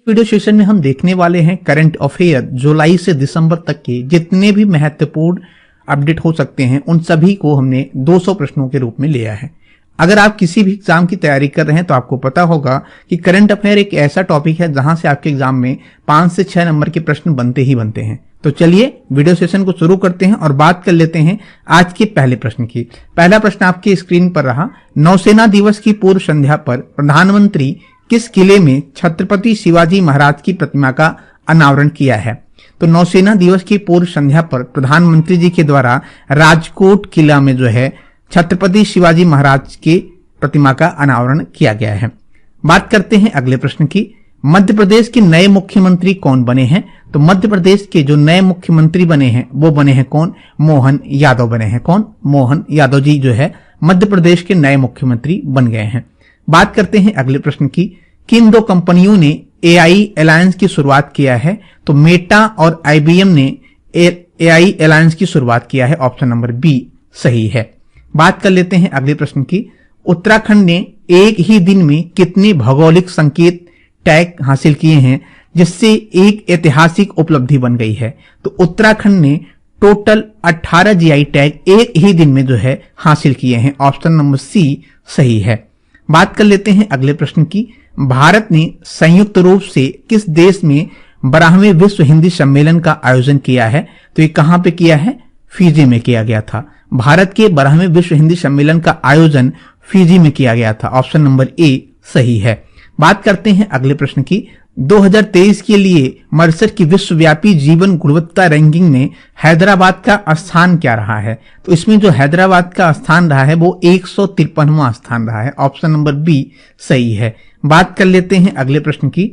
Video session में हम देखने वाले हैं करंट अफेयर जुलाई से दिसंबर तक के जितने भी महत्वपूर्ण अपडेट हो सकते हैं उन सभी को हमने 200 प्रश्नों के रूप में लिया है। अगर आप किसी भी एग्जाम की तैयारी कर रहे हैं तो आपको पता होगा कि करंट अफेयर एक ऐसा टॉपिक है जहां से आपके एग्जाम में 5 से 6 नंबर के प्रश्न बनते ही बनते हैं। तो चलिए वीडियो सेशन को शुरू करते हैं और बात कर लेते हैं आज के पहले प्रश्न की। पहला प्रश्न आपके स्क्रीन पर रहा, नौसेना दिवस की पूर्व संध्या पर प्रधानमंत्री किस किले में छत्रपति शिवाजी महाराज की प्रतिमा का अनावरण किया है? तो नौसेना दिवस की पूर्व संध्या पर प्रधानमंत्री जी के द्वारा राजकोट किला में जो है छत्रपति शिवाजी महाराज की प्रतिमा का अनावरण किया गया है। बात करते हैं अगले प्रश्न की। मध्य प्रदेश के नए मुख्यमंत्री कौन बने हैं? तो मध्य प्रदेश के जो नए मुख्यमंत्री बने हैं वो बने हैं कौन? मोहन यादव बने हैं। कौन? मोहन यादव जी जो है मध्य प्रदेश के नए मुख्यमंत्री बन गए हैं। बात करते हैं अगले प्रश्न की। किन दो कंपनियों ने एआई अलायंस की शुरुआत किया है? तो मेटा और आईबीएम ने एआई अलायंस की शुरुआत किया है। ऑप्शन नंबर बी सही है। बात कर लेते हैं अगले प्रश्न की। उत्तराखंड ने एक ही दिन में कितने भौगोलिक संकेत टैग हासिल किए हैं जिससे एक ऐतिहासिक उपलब्धि बन गई है? तो उत्तराखंड ने टोटल 18 जीआई टैग एक ही दिन में जो है हासिल किए हैं। ऑप्शन नंबर सी सही है। बात कर लेते हैं अगले प्रश्न की। भारत ने संयुक्त रूप से किस देश में 12वें विश्व हिंदी सम्मेलन का आयोजन किया है? तो ये कहां पे किया है? फिजी में किया गया था। भारत के 12वें विश्व हिंदी सम्मेलन का आयोजन फिजी में किया गया था। ऑप्शन नंबर ए सही है। बात करते हैं अगले प्रश्न की। 2023 के लिए मर्सर की विश्वव्यापी जीवन गुणवत्ता रैंकिंग में हैदराबाद का स्थान क्या रहा है? तो इसमें जो हैदराबाद का स्थान रहा है वो 153वां स्थान रहा है। ऑप्शन नंबर बी सही है। बात कर लेते हैं अगले प्रश्न की।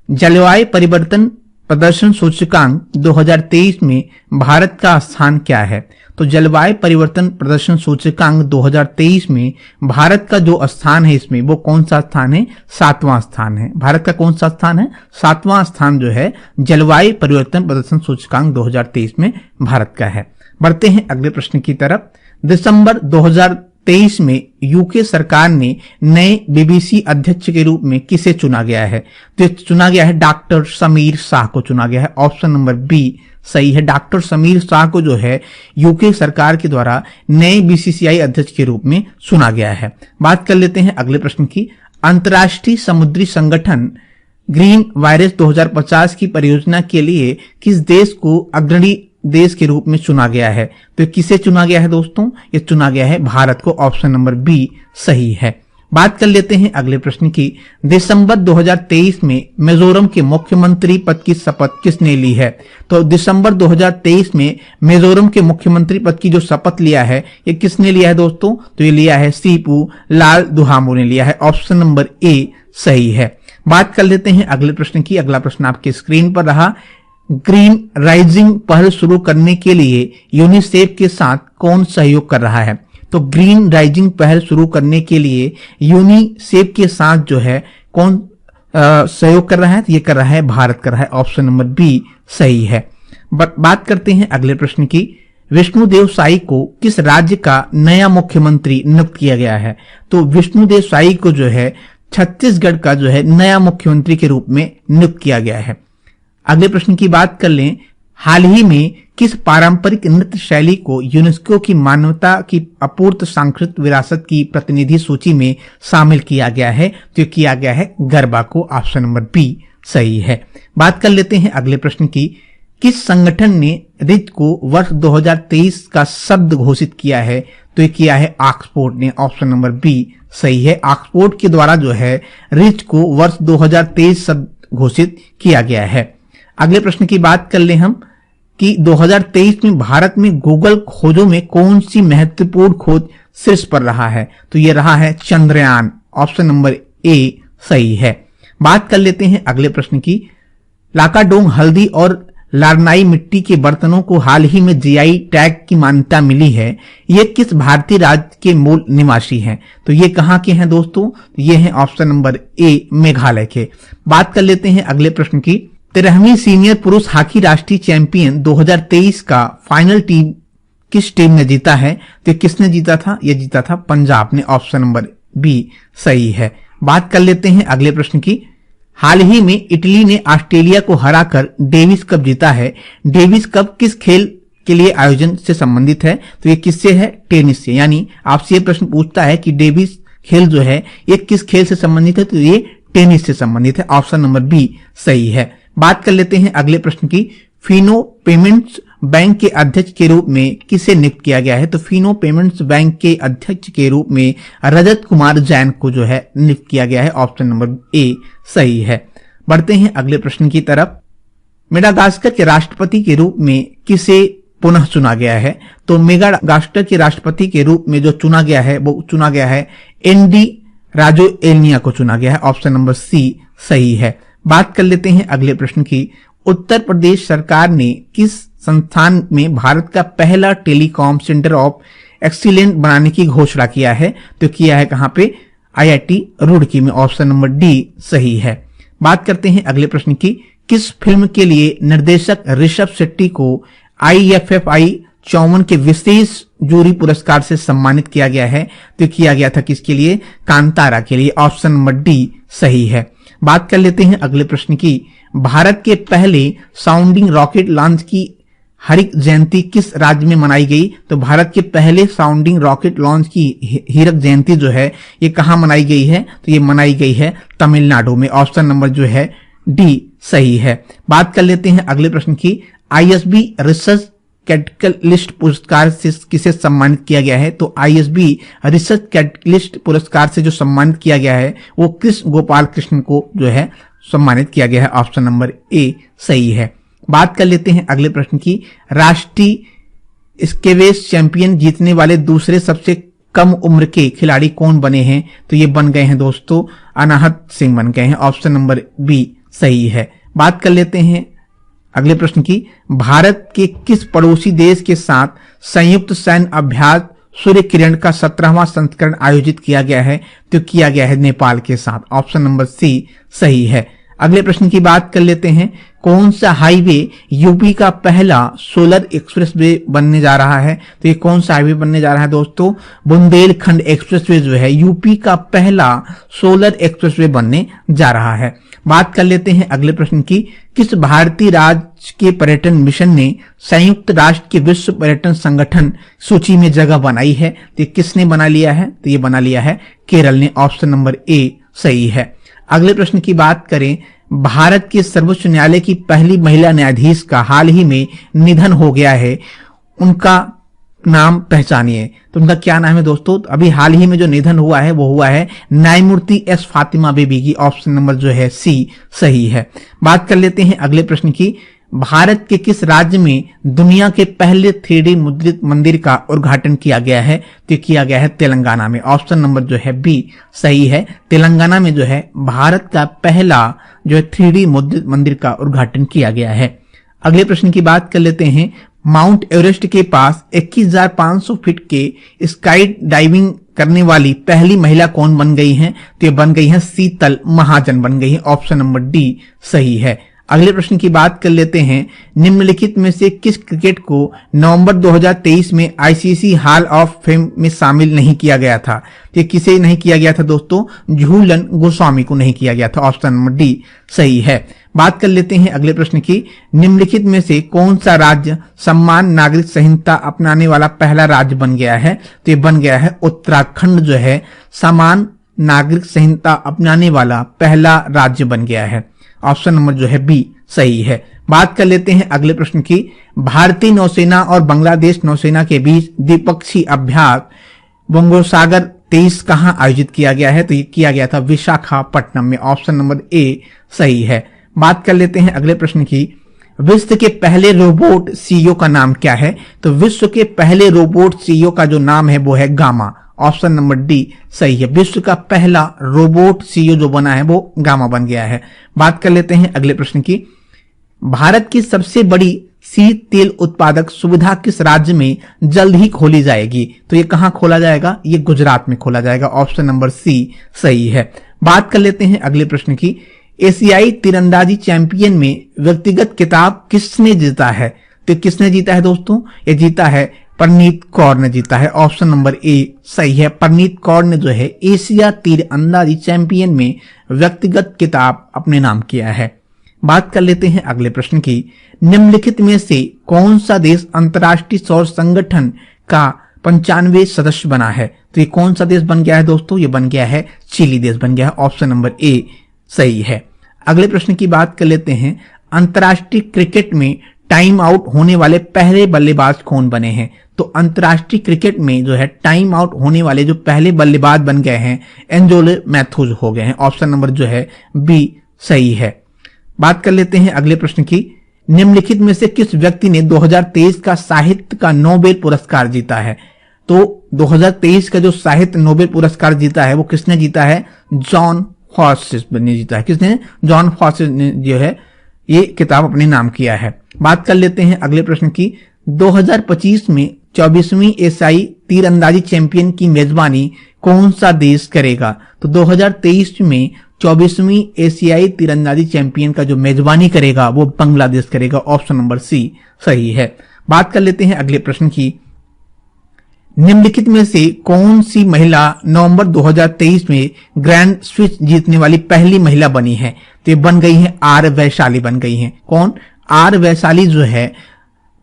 जलवायु परिवर्तन प्रदर्शन सूचकांक 2023 में भारत का स्थान क्या है? तो जलवायु परिवर्तन प्रदर्शन सूचकांक 2023 में भारत का जो स्थान है इसमें वो कौन सा स्थान है? 7वां स्थान है। भारत का कौन सा स्थान है? 7वां स्थान जो है जलवायु परिवर्तन प्रदर्शन सूचकांक 2023 में भारत का है। बढ़ते हैं अगले प्रश्न की तरफ। दिसंबर 2023 में यूके सरकार ने नए बीबीसी अध्यक्ष के रूप में किसे चुना गया है? तो चुना गया है डॉक्टर समीर शाह को चुना गया है। ऑप्शन नंबर बी सही है। डॉक्टर समीर शाह को जो है यूके सरकार के द्वारा नए बीसीसीआई अध्यक्ष के रूप में चुना गया है। बात कर लेते हैं अगले प्रश्न की। अंतर्राष्ट्रीय समुद्री संगठन ग्रीन वायरस 2050 की परियोजना के लिए किस देश को अग्रणी देश के रूप में चुना गया है? तो किसे चुना गया है दोस्तों? ये चुना गया है भारत को। ऑप्शन नंबर बी सही है। बात कर लेते हैं अगले प्रश्न की। दिसंबर 2023 में मिजोरम के मुख्यमंत्री पद की शपथ किसने ली है? तो दिसंबर 2023 में मिजोरम के मुख्यमंत्री पद की जो शपथ लिया है ये किसने लिया है दोस्तों? तो ये लिया है सीपू लाल दुहामू ने लिया है। ऑप्शन नंबर ए सही है। बात कर लेते हैं अगले प्रश्न की। अगला प्रश्न आपके स्क्रीन पर रहा। ग्रीन राइजिंग पहल शुरू करने के लिए यूनिसेफ के साथ कौन सहयोग कर रहा है? तो ग्रीन राइजिंग पहल शुरू करने के लिए यूनिसेफ के साथ जो है कौन सहयोग कर रहा है? ये कर रहा है भारत कर रहा है। ऑप्शन नंबर बी सही है। बात करते हैं अगले प्रश्न की। विष्णुदेव साई को किस राज्य का नया मुख्यमंत्री नियुक्त किया गया है? तो विष्णुदेव साई को जो है छत्तीसगढ़ का जो है नया मुख्यमंत्री के रूप में नियुक्त किया गया है। अगले प्रश्न की बात कर लें। हाल ही में किस पारंपरिक नृत्य शैली को यूनेस्को की मानवता की अपूर्त सांस्कृतिक विरासत की प्रतिनिधि सूची में शामिल किया गया है? तो किया गया है गरबा को। ऑप्शन नंबर बी सही है। बात कर लेते हैं अगले प्रश्न की। किस संगठन ने रिच को वर्ष 2023 का शब्द घोषित किया है? तो ये किया है ऑक्सफोर्ड ने। ऑप्शन नंबर बी सही है। ऑक्सफोर्ड के द्वारा जो है रिच को वर्ष 2023 शब्द घोषित किया गया है। अगले प्रश्न की बात कर ले हम कि 2023 में भारत में गूगल खोजों में कौन सी महत्वपूर्ण खोज शीर्ष पर रहा है? तो ये रहा है चंद्रयान। ऑप्शन नंबर ए सही है। बात कर लेते हैं अगले प्रश्न की। लाकाडोंग हल्दी और लारनाई मिट्टी के बर्तनों को हाल ही में जीआई टैग की मान्यता मिली है। ये किस भारतीय राज्य के मूल निवासी हैं? तो ये कहां के हैं दोस्तों? ये हैं ऑप्शन नंबर ए मेघालय के। बात कर लेते हैं अगले प्रश्न की। 13वीं सीनियर पुरुष हॉकी राष्ट्रीय चैंपियन 2023 का फाइनल टीम किस टीम ने जीता है? तो किसने जीता था? ये जीता था पंजाब ने। ऑप्शन नंबर बी सही है। बात कर लेते हैं अगले प्रश्न की। हाल ही में इटली ने ऑस्ट्रेलिया को हराकर डेविस कप जीता है। डेविस कप किस खेल के लिए आयोजन से संबंधित है? तो ये किससे है? टेनिस से। यानी आपसे ये प्रश्न पूछता है कि डेविस खेल जो है ये किस खेल से संबंधित है? तो ये टेनिस से संबंधित है। ऑप्शन नंबर बी सही है। बात कर लेते हैं अगले प्रश्न की। फिनो पेमेंट्स बैंक के अध्यक्ष के रूप में किसे नियुक्त किया गया है? तो फिनो पेमेंट्स बैंक के अध्यक्ष के रूप में रजत कुमार जैन को जो है नियुक्त किया गया है। ऑप्शन नंबर ए सही है। बढ़ते हैं अगले प्रश्न की तरफ। मेडागास्कर के राष्ट्रपति के रूप में किसे पुनः चुना गया है? तो मेडागास्कर के राष्ट्रपति के रूप में जो चुना गया है वो चुना गया है एनडी राजोएल्निया को चुना गया है। ऑप्शन नंबर सी सही है। बात कर लेते हैं अगले प्रश्न की। उत्तर प्रदेश सरकार ने किस संस्थान में भारत का पहला टेलीकॉम सेंटर ऑफ एक्सीलेंस बनाने की घोषणा किया है? तो किया है कहां पे? आईआईटी रुड़की में। ऑप्शन नंबर डी सही है। बात करते हैं अगले प्रश्न की। किस फिल्म के लिए निर्देशक ऋषभ शेट्टी को IFFI 54 के विशेष जूरी पुरस्कार से सम्मानित किया गया है? तो किया गया था किसके लिए? कांतारा के लिए। ऑप्शन नंबर डी सही है। बात कर लेते हैं अगले प्रश्न की। भारत के पहले साउंडिंग रॉकेट लॉन्च की हरित जयंती किस राज्य में मनाई गई? तो भारत के पहले साउंडिंग रॉकेट लॉन्च की हीरक जयंती जो है ये कहां मनाई गई है? तो ये मनाई गई है तमिलनाडु में। ऑप्शन नंबर जो है डी सही है। बात कर लेते हैं अगले प्रश्न की। ISB रिसर्च कैटलिस्ट पुरस्कार से किसे सम्मानित किया गया है? तो ISB रिसर्च कैटलिस्ट पुरस्कार से जो सम्मानित किया गया है वो कृष्ण गोपाल कृष्ण को जो है सम्मानित किया गया है। ऑप्शन नंबर ए सही है। बात कर लेते हैं अगले प्रश्न की। राष्ट्रीय स्क्वैश चैंपियन जीतने वाले दूसरे सबसे कम उम्र के खिलाड़ी कौन बने हैं? तो ये बन गए हैं दोस्तों अनाहत सिंह बन गए हैं। ऑप्शन नंबर बी सही है। बात कर लेते हैं अगले प्रश्न की। भारत के किस पड़ोसी देश के साथ संयुक्त सैन्य अभ्यास सूर्य किरण का 17वां संस्करण आयोजित किया गया है? तो किया गया है नेपाल के साथ। ऑप्शन नंबर सी सही है। अगले प्रश्न की बात कर लेते हैं। कौन सा हाईवे यूपी का पहला सोलर एक्सप्रेसवे बनने जा रहा है? तो ये कौन सा हाईवे बनने जा रहा है दोस्तों? बुंदेलखंड एक्सप्रेसवे जो है यूपी का पहला सोलर एक्सप्रेसवे बनने जा रहा है। बात कर लेते हैं अगले प्रश्न की। किस भारतीय राज्य के पर्यटन मिशन ने संयुक्त राष्ट्र के विश्व पर्यटन संगठन सूची में जगह बनाई है? तो किसने बना लिया है? तो ये बना लिया है केरल ने। ऑप्शन नंबर ए सही है। अगले प्रश्न की बात करें। भारत के सर्वोच्च न्यायालय की पहली महिला न्यायाधीश का हाल ही में निधन हो गया है, उनका नाम पहचानिए। तो उनका क्या नाम है दोस्तों? तो अभी हाल ही में जो निधन हुआ है वो हुआ है न्यायमूर्ति एस फातिमा बीबी की। ऑप्शन नंबर जो है सी सही है। बात कर लेते हैं अगले प्रश्न की। भारत के किस राज्य में दुनिया के पहले 3D मुद्रित मंदिर का उद्घाटन किया गया है? तो किया गया है तेलंगाना में। ऑप्शन नंबर जो है बी सही है। तेलंगाना में जो है भारत का पहला जो है 3D मुद्रित मंदिर का उद्घाटन किया गया है। अगले प्रश्न की बात कर लेते हैं। माउंट एवरेस्ट के पास 21,500 फीट के स्काई डाइविंग करने वाली पहली महिला कौन बन गई हैं? तो ये बन गई हैं शीतल महाजन बन गई हैं। ऑप्शन नंबर डी सही है। अगले प्रश्न की बात कर लेते हैं। निम्नलिखित में से किस क्रिकेट को नवंबर 2023 में आईसीसी हॉल ऑफ फेम में शामिल नहीं किया गया था? ये किसे नहीं किया गया था दोस्तों? झूलन गोस्वामी को नहीं किया गया था। ऑप्शन नंबर डी सही है। बात कर लेते हैं अगले प्रश्न की। निम्नलिखित में से कौन सा राज्य समान नागरिक संहिता अपनाने वाला पहला राज्य बन गया है? तो ये बन गया है उत्तराखंड जो है समान नागरिक संहिता अपनाने वाला पहला राज्य बन गया है। ऑप्शन नंबर जो है बी सही है। बात कर लेते हैं अगले प्रश्न की। भारतीय नौसेना और बांग्लादेश नौसेना के बीच द्विपक्षीय अभ्यास बंगोसागर 23 कहां आयोजित किया गया है? तो ये किया गया था विशाखापट्टनम में। ऑप्शन नंबर ए सही है। बात कर लेते हैं अगले प्रश्न की। विश्व के पहले रोबोट सीईओ का नाम क्या है? तो विश्व के पहले रोबोट सीईओ का जो नाम है वो है गामा। ऑप्शन नंबर डी सही है। विश्व का पहला रोबोट सीईओ जो बना है वो गामा बन गया है। बात कर लेते हैं अगले प्रश्न की। भारत की सबसे बड़ी शीत तेल उत्पादक सुविधा किस राज्य में जल्द ही खोली जाएगी? तो ये कहां खोला जाएगा? ये गुजरात में खोला जाएगा। ऑप्शन नंबर सी सही है। बात कर लेते हैं अगले प्रश्न की। एशियाई तीरंदाजी चैंपियन में व्यक्तिगत खिताब किसने जीता है? तो किसने जीता है दोस्तों? ये जीता है परनीत कौर ने जीता है। ऑप्शन नंबर ए सही है। परनीत कौर ने जो है एशिया तीरंदाजी चैंपियन में व्यक्तिगत खिताब अपने नाम किया है। बात कर लेते हैं अगले प्रश्न की। निम्नलिखित में से कौन सा देश अंतर्राष्ट्रीय सौर संगठन का 95वें सदस्य बना है? तो ये कौन सा देश बन गया है दोस्तों? ये बन गया है चिली देश बन गया है। ऑप्शन नंबर ए सही है। अगले प्रश्न की बात कर लेते हैं। अंतर्राष्ट्रीय क्रिकेट में टाइम आउट होने वाले पहले बल्लेबाज कौन बने हैं? तो अंतर्राष्ट्रीय क्रिकेट में जो है टाइम आउट होने वाले जो पहले बल्लेबाज बन गए हैं एंजोलो मैथ्यूज हो गए हैं। ऑप्शन नंबर जो है बी सही है। बात कर लेते हैं अगले प्रश्न की। निम्नलिखित में से किस व्यक्ति ने 2023 का साहित्य का नोबेल पुरस्कार जीता है? तो 2023 का जो साहित्य नोबेल पुरस्कार जीता है वो किसने जीता है? जॉन फॉसिस ने जीता है। किसने? जॉन फॉसिस ने जो है ये किताब अपने नाम किया है। बात कर लेते हैं अगले प्रश्न की। 2025 में 24वीं एशियाई तीरंदाजी चैंपियन की मेजबानी कौन सा देश करेगा? तो 2023 में 24वीं एशियाई तीरंदाजी चैंपियन का जो मेजबानी करेगा वो बांग्लादेश करेगा। ऑप्शन नंबर सी सही है। बात कर लेते हैं अगले प्रश्न की। निम्नलिखित में से कौन सी महिला नवंबर 2023 में ग्रैंड स्विच जीतने वाली पहली महिला बनी है? तो ये बन गई है आर वैशाली बन गई है। कौन? आर वैशाली जो है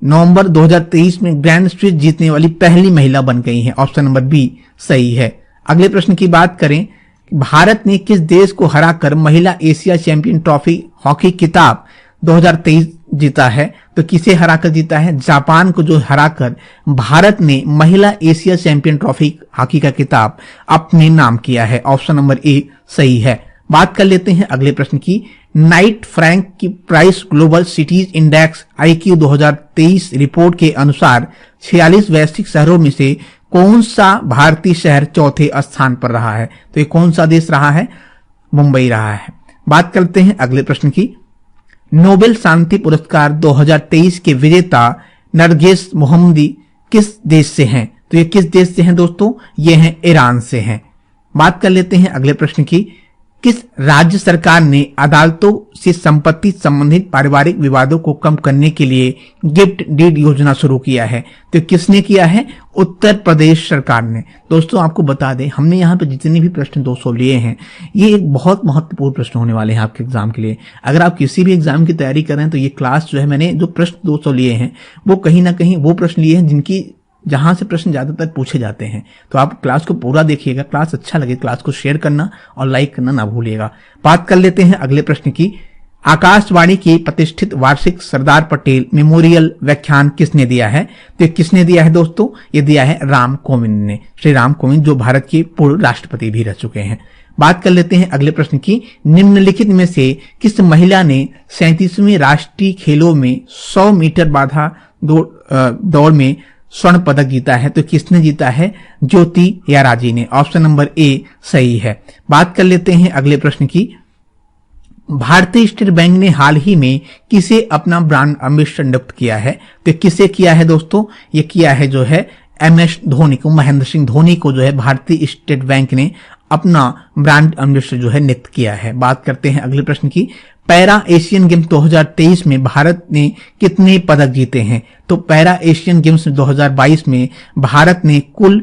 नवंबर 2023 में ग्रैंड स्विच जीतने वाली पहली महिला बन गई है। ऑप्शन नंबर बी सही है। अगले प्रश्न की बात करें। भारत ने किस देश को हराकर महिला एशिया चैंपियन ट्रॉफी हॉकी खिताब 2023 जीता है? तो किसे हराकर जीता है? जापान को जो हराकर भारत ने महिला एशिया चैंपियन ट्रॉफी हॉकी का खिताब अपने नाम किया है। ऑप्शन नंबर ए सही है। बात कर लेते हैं अगले प्रश्न की। नाइट फ्रैंक की price global cities index IQ 2023 report के अनुसार 46 वैश्विक शहरों में से कौन सा भारतीय शहर चौथे स्थान पर रहा है? तो ये कौन सा देश रहा है? मुंबई रहा है। बात करते हैं अगले प्रश्न की। नोबेल शांति पुरस्कार 2023 के विजेता नरगिस मोहम्मदी किस देश से हैं? तो ये किस देश से हैं दोस्तों? ये हैं ईरान से हैं। बात कर लेते हैं अगले प्रश्न की। किस राज्य सरकार ने अदालतों से संपत्ति संबंधित पारिवारिक विवादों को कम करने के लिए गिफ्ट डीड योजना शुरू किया है? तो किसने किया है? उत्तर प्रदेश सरकार ने। दोस्तों आपको बता दें हमने यहाँ पे जितने भी प्रश्न 200 लिए हैं ये एक बहुत महत्वपूर्ण प्रश्न होने वाले हैं आपके एग्जाम के लिए। अगर आप किसी भी एग्जाम की तैयारी कर रहे हैं तो ये क्लास जो है मैंने जो प्रश्न 200 लिए हैं वो कहीं ना कहीं वो प्रश्न लिए हैं जिनकी जहां से प्रश्न ज्यादातर पूछे जाते हैं। तो आप क्लास को पूरा देखिएगा। क्लास अच्छा लगे क्लास को शेयर करना और लाइक करना ना भूलिएगा। बात कर लेते हैं अगले प्रश्न की। आकाशवाणी की प्रतिष्ठित वार्षिक सरदार पटेल मेमोरियल व्याख्यान किसने दिया है? तो किसने दिया है दोस्तों? ये दिया है राम कोविंद ने। श्री राम कोविंद जो भारत के पूर्व राष्ट्रपति भी रह चुके हैं। बात कर लेते हैं अगले प्रश्न की। निम्नलिखित में से किस महिला ने 37वें राष्ट्रीय खेलों में 100 मीटर बाधा दौड़ में स्वर्ण पदक जीता है? तो किसने जीता है? ज्योति याराजी ने। ऑप्शन नंबर ए सही है। बात कर लेते हैं अगले प्रश्न की। भारतीय स्टेट बैंक ने हाल ही में किसे अपना ब्रांड एम्बेसडर नियुक्त किया है? तो किसे किया है दोस्तों? ये किया है जो है MS धोनी को, महेंद्र सिंह धोनी को जो है भारतीय स्टेट बैंक ने अपना ब्रांड एम्बेसडर जो है नियुक्त किया है। बात करते हैं अगले प्रश्न की। पैरा एशियन गेम्स 2023 में भारत ने कितने पदक जीते हैं? तो पैरा एशियन गेम्स 2022 में भारत ने कुल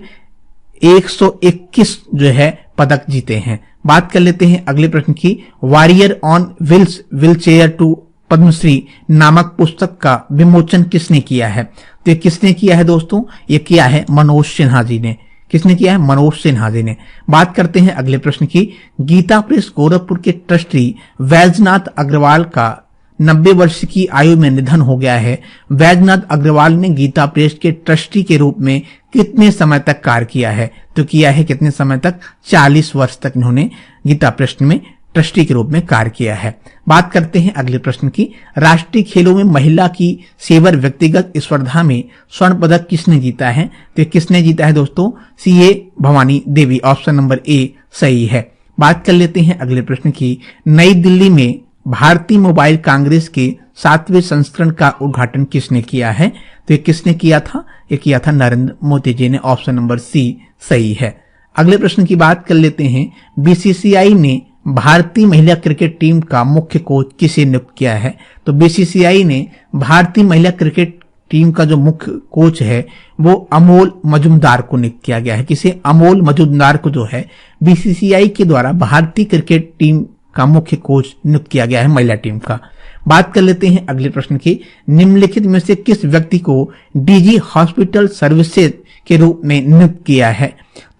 121 जो है पदक जीते हैं। बात कर लेते हैं अगले प्रश्न की। Warrior on wheels wheelchair to Padmashri नामक पुस्तक का विमोचन किसने किया है? तो ये किसने किया है दोस्तों? ये किया है मनोज सिन्हा जी ने। किसने किया है? मनोज सिन्हा जी ने। बात करते हैं अगले प्रश्न की। गीता प्रेस गोरखपुर के ट्रस्टी वैजनाथ अग्रवाल का 90 वर्ष की आयु में निधन हो गया है। वैजनाथ अग्रवाल ने गीता प्रेस के ट्रस्टी के रूप में कितने समय तक कार्य किया है? तो किया है कितने समय तक? 40 वर्ष तक इन्होंने गीता प्रेस में ट्रस्टी के रूप में कार्य किया है। बात करते हैं अगले प्रश्न की। राष्ट्रीय खेलों में महिला की सेवर व्यक्तिगत स्पर्धा में स्वर्ण पदक किसने जीता है? तो किसने जीता है दोस्तों? CA Bhavani Devi. Option number A सही है। बात कर लेते हैं अगले प्रश्न की। नई दिल्ली में भारतीय मोबाइल कांग्रेस के 7वें संस्करण का उद्घाटन किसने किया है? तो ये किसने किया था? ये किया था नरेंद्र मोदी जी ने। ऑप्शन नंबर सी सही है। अगले प्रश्न की बात कर लेते हैं। BCCI ने भारतीय महिला क्रिकेट टीम का मुख्य कोच किसे नियुक्त किया है? तो BCCI ने भारतीय महिला क्रिकेट टीम का जो मुख्य कोच है वो अमोल मजुमदार को नियुक्त किया गया है। किसे? अमोल मजुमदार को जो है बीसीसीआई के द्वारा भारतीय क्रिकेट टीम का मुख्य कोच नियुक्त किया गया है, महिला टीम का। बात कर लेते हैं अगले प्रश्न की। निम्नलिखित में से किस व्यक्ति को डीजी हॉस्पिटल सर्विसेज के रूप में नियुक्त किया है?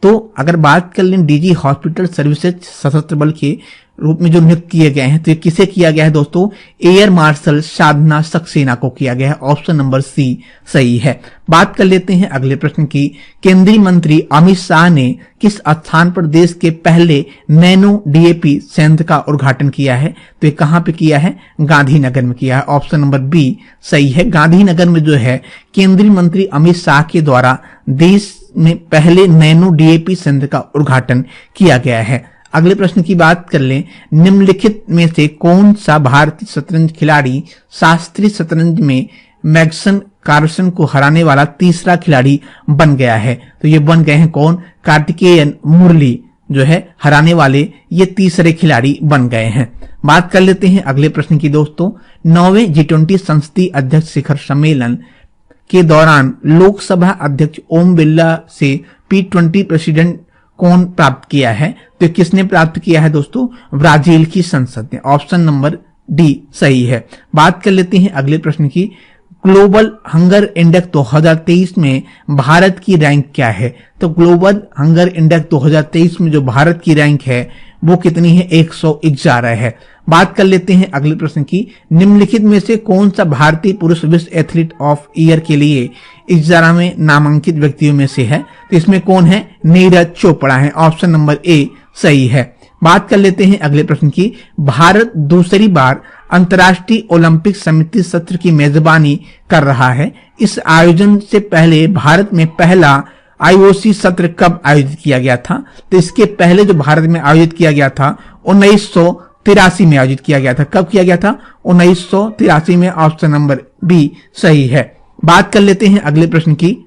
तो अगर बात कर लें डीजी हॉस्पिटल सर्विसेज सशस्त्र बल के रूप में जो नियुक्त किए गए हैं, तो ये किसे किया गया है दोस्तों? एयर मार्शल साधना सक्सेना को किया गया है। ऑप्शन नंबर सी सही है। बात कर लेते हैं अगले प्रश्न की। केंद्रीय मंत्री अमित शाह ने किस स्थान पर देश के पहले नैनो डीएपी संयंत्र का उद्घाटन किया है? तो ये कहां पे किया है? गांधीनगर में किया है। ऑप्शन नंबर बी सही है। गांधीनगर में जो है केंद्रीय मंत्री अमित शाह के द्वारा देश में पहले नैनो डीएपी संयंत्र का उद्घाटन किया गया है। अगले प्रश्न की बात कर लें। निम्नलिखित में से कौन सा भारतीय शतरंज खिलाड़ी शास्त्रीय शतरंज में मैग्सन कार्लसन को हराने वाला तीसरा खिलाड़ी बन गया है? तो ये बन गए हैं कौन? कार्तिकेयन मुरली जो है हराने वाले ये तीसरे खिलाड़ी बन गए हैं। बात कर लेते हैं अगले प्रश्न की दोस्तों। 9वें G20 संसदीय अध्यक्ष शिखर सम्मेलन के दौरान लोकसभा अध्यक्ष ओम बिरला से P20 प्रेसिडेंट कौन प्राप्त किया है? तो किसने प्राप्त किया है दोस्तों? ब्राजील की संसद ने। ऑप्शन नंबर डी सही है। बात कर लेते हैं अगले प्रश्न की। ग्लोबल हंगर इंडेक्स 2023 में भारत की रैंक क्या है? तो ग्लोबल हंगर इंडेक्स 2023 में जो भारत की रैंक है वो कितनी है? 111 है। बात कर लेते हैं अगले प्रश्न की। निम्नलिखित में से कौन सा भारतीय पुरुष विश्व एथलीट ऑफ ईयर के लिए 11वें नामांकित व्यक्तियों में से है? तो इसमें कौन है? नीरज चोपड़ा है। ऑप्शन नंबर ए सही है। बात कर लेते हैं अगले प्रश्न की। भारत दूसरी बार अंतर्राष्ट्रीय ओलंपिक समिति सत्र की मेजबानी कर रहा है। इस आयोजन से पहले भारत में पहला आईओसी सत्र कब आयोजित किया गया था? तो इसके पहले जो भारत में आयोजित किया गया था 1983 में आयोजित किया गया था। कब किया गया था? 1983 में। ऑप्शन नंबर बी सही है। बात कर लेते हैं अगले प्रश्न की।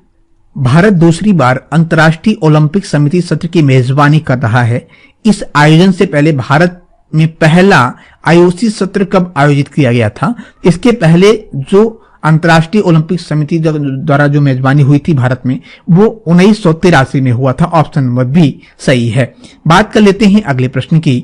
भारत दूसरी बार अंतर्राष्ट्रीय ओलंपिक समिति सत्र की मेजबानी कर रहा है। इस आयोजन से पहले भारत में पहला आईओसी सत्र कब आयोजित किया गया था? इसके पहले जो अंतर्राष्ट्रीय ओलंपिक समिति द्वारा जो मेजबानी हुई थी भारत में वो 1983 में हुआ था। ऑप्शन नंबर बी सही है। बात कर लेते हैं अगले प्रश्न की।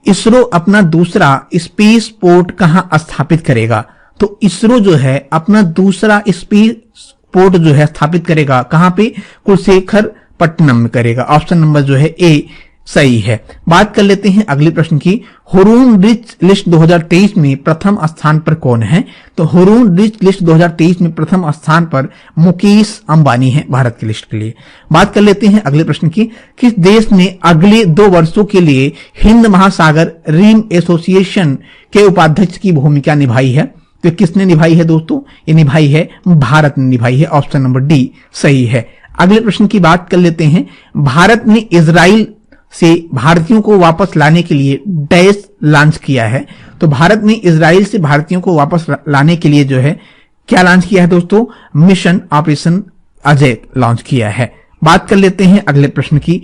इसरो अपना दूसरा स्पेस पोर्ट कहां स्थापित करेगा? तो इसरो जो है अपना दूसरा स्पेस पोर्ट जो है स्थापित करेगा कहां पे? कुलशेखर पट्टनम में करेगा। ऑप्शन नंबर जो है ए सही है। बात कर लेते हैं अगले प्रश्न की। हुरून रिच लिस्ट 2023 में प्रथम स्थान पर कौन है? तो हुरून रिच लिस्ट 2023 में प्रथम स्थान पर मुकेश अंबानी है भारत की लिस्ट के लिए। बात कर लेते हैं अगले प्रश्न की। किस देश ने अगले 2 वर्षों के लिए हिंद महासागर रिम एसोसिएशन के उपाध्यक्ष की भूमिका निभाई है? तो किसने निभाई है दोस्तों? ये निभाई है भारत ने निभाई है। ऑप्शन नंबर डी सही है। अगले प्रश्न की बात कर लेते हैं। भारत ने इजराइल से भारतीयों को वापस लाने के लिए डैश लॉन्च किया है। तो भारत ने इजराइल से भारतीयों को वापस लाने के लिए जो है क्या लॉन्च किया है दोस्तों? मिशन ऑपरेशन अजय लॉन्च किया है। बात कर लेते हैं अगले प्रश्न की।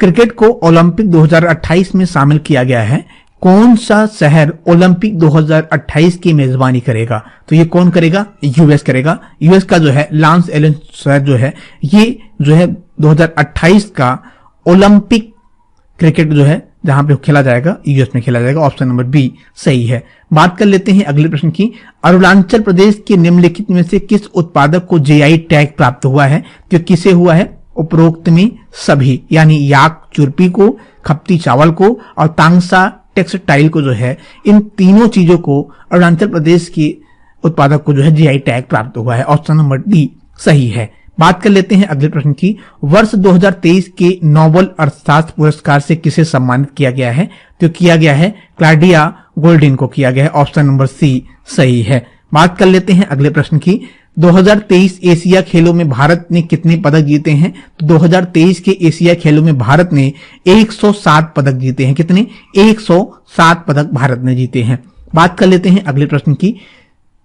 क्रिकेट को ओलंपिक 2028 में शामिल किया गया है। कौन सा शहर ओलंपिक 2028 की मेजबानी करेगा? तो ये कौन करेगा? यूएस करेगा। यूएस का जो है लॉस एंजल्स शहर जो है ये जो है 2028 का ओलंपिक क्रिकेट जो है जहां पे खेला जाएगा यूएस में खेला जाएगा। ऑप्शन नंबर बी सही है। बात कर लेते हैं अगले प्रश्न की। अरुणाचल प्रदेश के निम्नलिखित में से किस उत्पादक को जीआई टैग प्राप्त हुआ है? तो किसे हुआ है? उपरोक्त में सभी, यानी याक चुरपी को, खपती चावल को और तांगसा टेक्सटाइल को जो है, इन तीनों चीजों को अरुणाचल प्रदेश के उत्पादक को जो है जीआई टैग प्राप्त हुआ है। ऑप्शन नंबर डी सही है। बात कर लेते हैं अगले प्रश्न की। वर्ष 2023 के नोबेल अर्थशास्त्र पुरस्कार से किसे सम्मानित किया गया है? तो किया गया है क्लॉडिया गोल्डिन को किया गया है। ऑप्शन नंबर सी सही है। बात कर लेते हैं अगले प्रश्न की। 2023 एशिया खेलों में भारत ने कितने पदक जीते हैं? तो 2023 के एशिया खेलों में भारत ने 107 पदक जीते हैं। कितने? 107 पदक भारत ने जीते हैं। बात कर लेते हैं अगले प्रश्न की।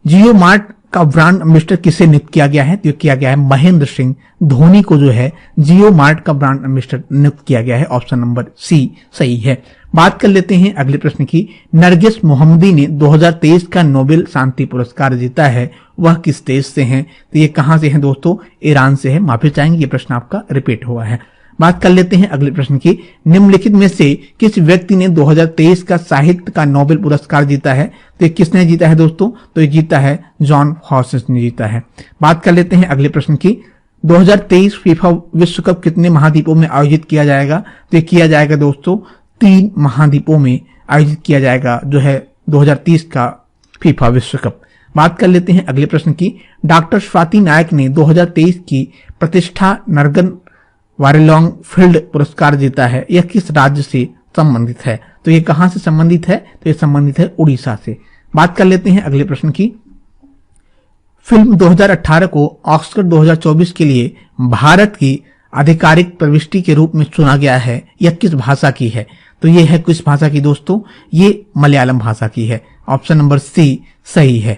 जियो मार्ट का ब्रांड एम्बेसडर किसे नियुक्त किया गया है? तो किया गया है महेंद्र सिंह धोनी को जो है जियो मार्ट का ब्रांड एम्बेसडर नियुक्त किया गया है। ऑप्शन नंबर सी सही है। बात कर लेते हैं अगले प्रश्न की। नरगिस मोहम्मदी ने 2023 का नोबेल शांति पुरस्कार जीता है, वह किस देश से हैं? तो ये कहां से हैं दोस्तों? ईरान से है। माफी चाहेंगे, ये प्रश्न आपका रिपीट हुआ है। बात कर लेते हैं अगले प्रश्न की। निम्नलिखित में से किस व्यक्ति ने 2023 का साहित्य का नोबेल पुरस्कार जीता है? तो ये किसने जीता है दोस्तों? तो ये जीता है जॉन हॉर्सेस ने जीता है। बात कर लेते हैं अगले प्रश्न की। 2023 फीफा विश्व कप कितने महाद्वीपों में आयोजित किया जाएगा? तो ये किया जाएगा दोस्तों 3 महाद्वीपों में आयोजित किया जाएगा जो है 2030 का फीफा विश्व कप। बात कर लेते हैं अगले प्रश्न की। डॉक्टर स्वाति नायक ने 2023 की प्रतिष्ठा नरगन वारेलोंग फील्ड पुरस्कार जीता है, यह किस राज्य से संबंधित है? तो ये कहां से संबंधित है? तो ये संबंधित है उड़ीसा से। बात कर लेते हैं अगले प्रश्न की। फिल्म 2018 को ऑस्कर 2024 के लिए भारत की आधिकारिक प्रविष्टि के रूप में चुना गया है, यह किस भाषा की है? तो ये है किस भाषा की दोस्तों? ये मलयालम भाषा की है। ऑप्शन नंबर सी सही है।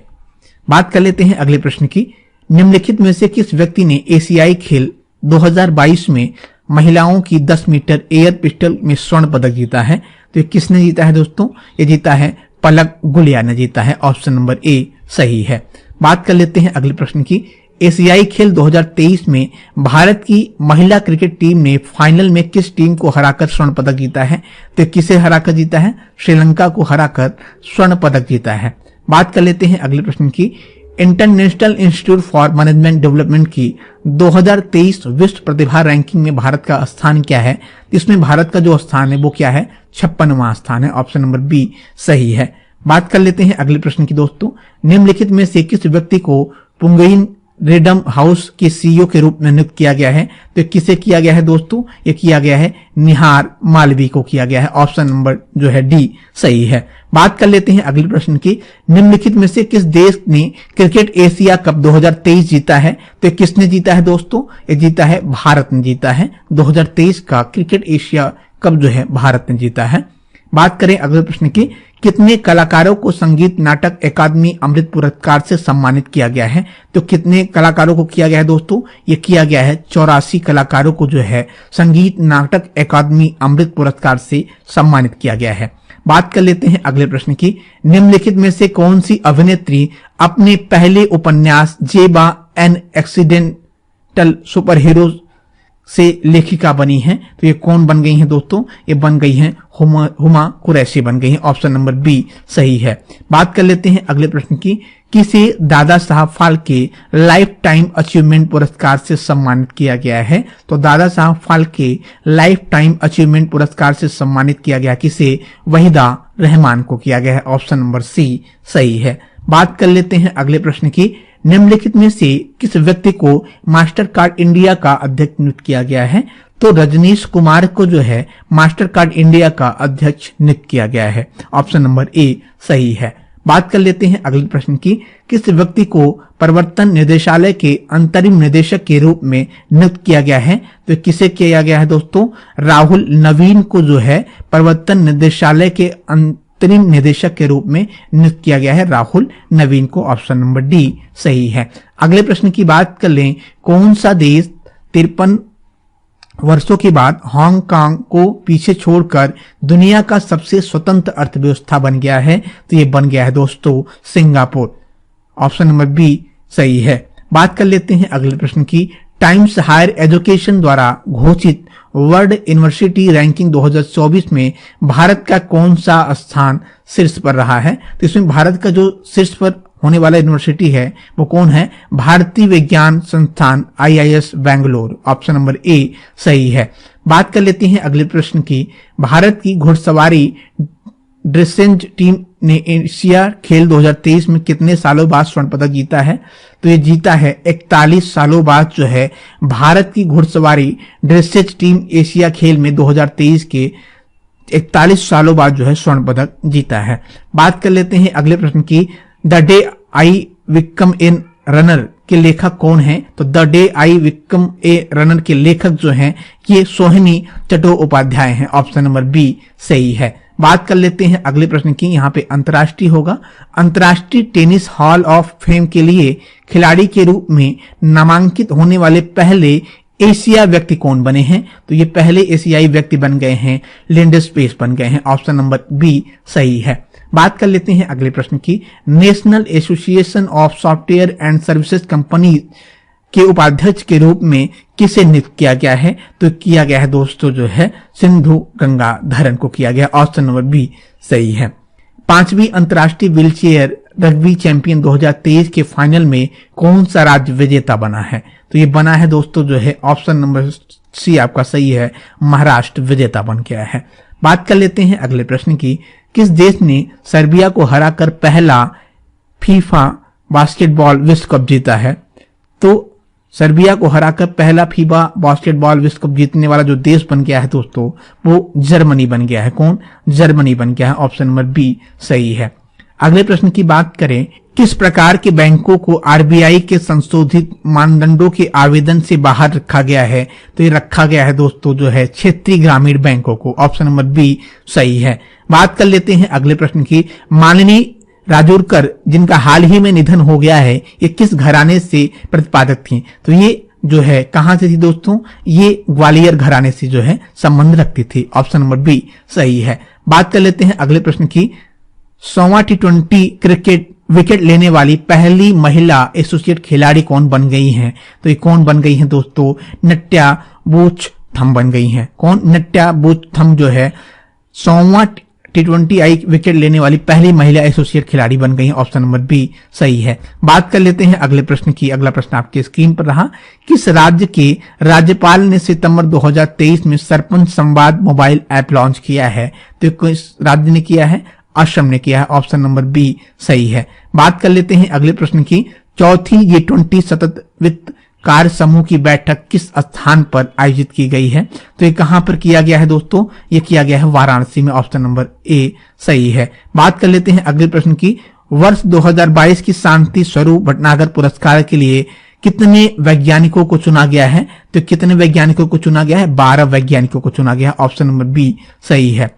बात कर लेते हैं अगले प्रश्न की। निम्नलिखित में से किस व्यक्ति ने एशियाई खेल 2022 में महिलाओं की 10 मीटर एयर पिस्टल में स्वर्ण पदक जीता है? तो ये किसने जीता है दोस्तों? ये जीता है पलक गुलिया ने जीता है। ऑप्शन नंबर ए सही है। बात कर लेते हैं अगले प्रश्न की। एशियाई खेल 2023 में भारत की महिला क्रिकेट टीम ने फाइनल में किस टीम को हराकर स्वर्ण पदक जीता है? तो किसे हराकर जीता है? श्रीलंका को हराकर स्वर्ण पदक जीता है। बात कर लेते हैं अगले प्रश्न की। International institute for management development की 2023 विश्व प्रतिभा रैंकिंग में भारत का स्थान क्या है? इसमें भारत का जो स्थान है वो क्या है? 56वां स्थान है। ऑप्शन नंबर बी सही है। बात कर लेते हैं अगले प्रश्न की दोस्तों। निम्नलिखित में से किस व्यक्ति को पुंगइन रेडम हाउस के सीईओ के रूप में नियुक्त किया गया है? तो किसे किया गया है दोस्तों? ये किया गया है निहार मालवी को किया गया है। ऑप्शन नंबर जो है डी सही है। बात कर लेते हैं अगले प्रश्न की। निम्नलिखित में से किस देश ने क्रिकेट एशिया कप 2023 जीता है? तो किसने जीता है दोस्तों? ये जीता है भारत ने जीता है। 2023 का क्रिकेट एशिया कप जो है भारत ने जीता है। बात करें अगले प्रश्न की। कितने कलाकारों को संगीत नाटक अकादमी अमृत पुरस्कार से सम्मानित किया गया है? तो कितने कलाकारों को किया गया है दोस्तों? ये किया गया है 84 कलाकारों को जो है संगीत नाटक अकादमी अमृत पुरस्कार से सम्मानित किया गया है। बात कर लेते हैं अगले प्रश्न की। निम्नलिखित में से कौन सी अभिनेत्री अपने पहले उपन्यास जेबा एन एक्सीडेंटल सुपर हीरो से लेखिका बनी हैं? तो ये कौन बन गई हैं दोस्तों? ये बन गई हैं हुमा कुरैशी बन गई हैं। ऑप्शन नंबर बी सही है। बात कर लेते हैं अगले प्रश्न की। किसे Dada Saheb Phalke life time achievement पुरस्कार से सम्मानित किया गया है? तो Dada Saheb Phalke life time achievement पुरस्कार से सम्मानित किया गया किसे? वहीदा रहमान को किया गया है। ऑप्शन नंबर सी सही है। बात कर लेते हैं अगले प्रश्न की। निम्नलिखित में से किस व्यक्ति को मास्टर कार्ड इंडिया का अध्यक्ष नियुक्त किया गया है? तो रजनीश कुमार को जो है मास्टर कार्ड इंडिया का अध्यक्ष नियुक्त किया गया है। ऑप्शन नंबर ए सही है। बात कर लेते हैं अगले प्रश्न की। किस व्यक्ति को प्रवर्तन निदेशालय के अंतरिम निदेशक के रूप में नियुक्त किया गया है? तो किसे किया गया है दोस्तों? राहुल नवीन को जो है प्रवर्तन निदेशालय के अंतरिम निदेशक के रूप में नियुक्त किया गया है। राहुल नवीन को। ऑप्शन नंबर डी सही है। अगले प्रश्न की बात कर लें। कौन सा देश 53 वर्षों के बाद हांगकांग को पीछे छोड़कर दुनिया का सबसे स्वतंत्र अर्थव्यवस्था बन गया है? तो ये बन गया है दोस्तों सिंगापुर। ऑप्शन नंबर बी सही है। बात कर लेते हैं अगले प्रश्न की। टाइम्स हायर एजुकेशन द्वारा घोषित वर्ल्ड यूनिवर्सिटी रैंकिंग 2024 में भारत का कौन सा स्थान शीर्ष पर रहा है? तो इसमें भारत का जो शीर्ष पर होने वाला यूनिवर्सिटी है वो कौन है? भारतीय विज्ञान संस्थान IIS Bangalore. Option number A सही है। बात कर लेते हैं अगले प्रश्न की। भारत की घुड़सवारी ड्रेसेज टीम ने एशिया खेल 2023 में कितने सालों बाद स्वर्ण पदक जीता है? तो ये जीता है 41 सालों बाद जो है भारत की घुड़सवारी ड्रेसेज टीम एशिया खेल में 2023 के 41 सालों बाद जो है स्वर्ण पदक जीता है। बात कर लेते हैं अगले प्रश्न की। The day I became a runner के लेखक कौन है? तो the day I became a runner के लेखक जो हैं ये सोहिनी चट्टोपाध्याय हैं। ऑप्शन नंबर बी सही है। बात कर लेते हैं अगले प्रश्न की। यहाँ पे अंतर्राष्ट्रीय होगा। अंतर्राष्ट्रीय टेनिस हॉल ऑफ फेम के लिए खिलाड़ी के रूप में नामांकित होने वाले पहले एशिया व्यक्ति कौन बने हैं? तो ये पहले एशियाई व्यक्ति बन गए हैं, लिंडस पेस बन गए हैं। ऑप्शन नंबर बी सही है। बात कर लेते हैं अगले प्रश्न की। National association of software and services company के उपाध्यक्ष के रूप में किसे नियुक्त किया गया है? तो किया गया है दोस्तों जो है सिंधु गंगाधरन को किया गया। ऑप्शन नंबर बी सही है। 5वीं अंतर्राष्ट्रीय व्हीलचेयर रग्बी चैंपियन 2023 के फाइनल में कौन सा राज्य विजेता बना है? तो ये बना है दोस्तों जो है ऑप्शन नंबर सी आपका सही है, महाराष्ट्र विजेता बन गया है। बात कर लेते हैं अगले प्रश्न की। किस देश ने सर्बिया को हराकर पहला फीफा बास्केटबॉल विश्व कप जीता है? तो सर्बिया को हराकर पहला फीफा बास्केटबॉल विश्व कप जीतने वाला जो देश बन गया है दोस्तों वो जर्मनी बन गया है। कौन? जर्मनी बन गया है। ऑप्शन नंबर बी सही है। अगले प्रश्न की बात करें। किस प्रकार के बैंकों को आरबीआई के संशोधित मानदंडों के आवेदन से बाहर रखा गया है? तो ये रखा गया है दोस्तों जो है क्षेत्रीय ग्रामीण बैंकों को। ऑप्शन नंबर बी सही है। बात कर लेते हैं अगले प्रश्न की। माननीय राजूरकर जिनका हाल ही में निधन हो गया है, ये किस घराने से प्रतिपादक थी? तो ये जो है कहां से थी दोस्तों? ये ग्वालियर घराने से जो है संबंध रखती थी। ऑप्शन नंबर बी सही है। बात कर लेते हैं अगले प्रश्न की। 100वां T20 क्रिकेट विकेट लेने वाली पहली महिला एसोसिएट खिलाड़ी कौन बन गई हैं? तो ये कौन बन गई हैं दोस्तों? नट्या बूचथम बन गई हैं। कौन? नट्या बूचथम जो है 100वां T20 विकेट लेने वाली पहली महिला एसोसिएट खिलाड़ी बन गई है। ऑप्शन नंबर बी सही है। बात कर लेते हैं अगले प्रश्न की। अगला प्रश्न आपके स्क्रीन पर रहा। किस राज्य के राज्यपाल ने सितंबर 2023 में सरपंच संवाद मोबाइल ऐप लॉन्च किया है? तो किस राज्य ने किया है? असम ने किया है। ऑप्शन नंबर बी सही है। बात कर लेते हैं अगले प्रश्न की। चौथी G20 सतत वित्त कार्य समूह की बैठक किस स्थान पर आयोजित की गई है? तो ये कहां पर किया गया है दोस्तों? ये किया गया है वाराणसी में। ऑप्शन नंबर ए सही है। बात कर लेते हैं अगले प्रश्न की। वर्ष 2022 की शांति स्वरूप भटनागर पुरस्कार के लिए कितने वैज्ञानिकों को चुना गया है? तो कितने वैज्ञानिकों को चुना गया है? 12 वैज्ञानिकों को चुना गया है। ऑप्शन नंबर बी सही है।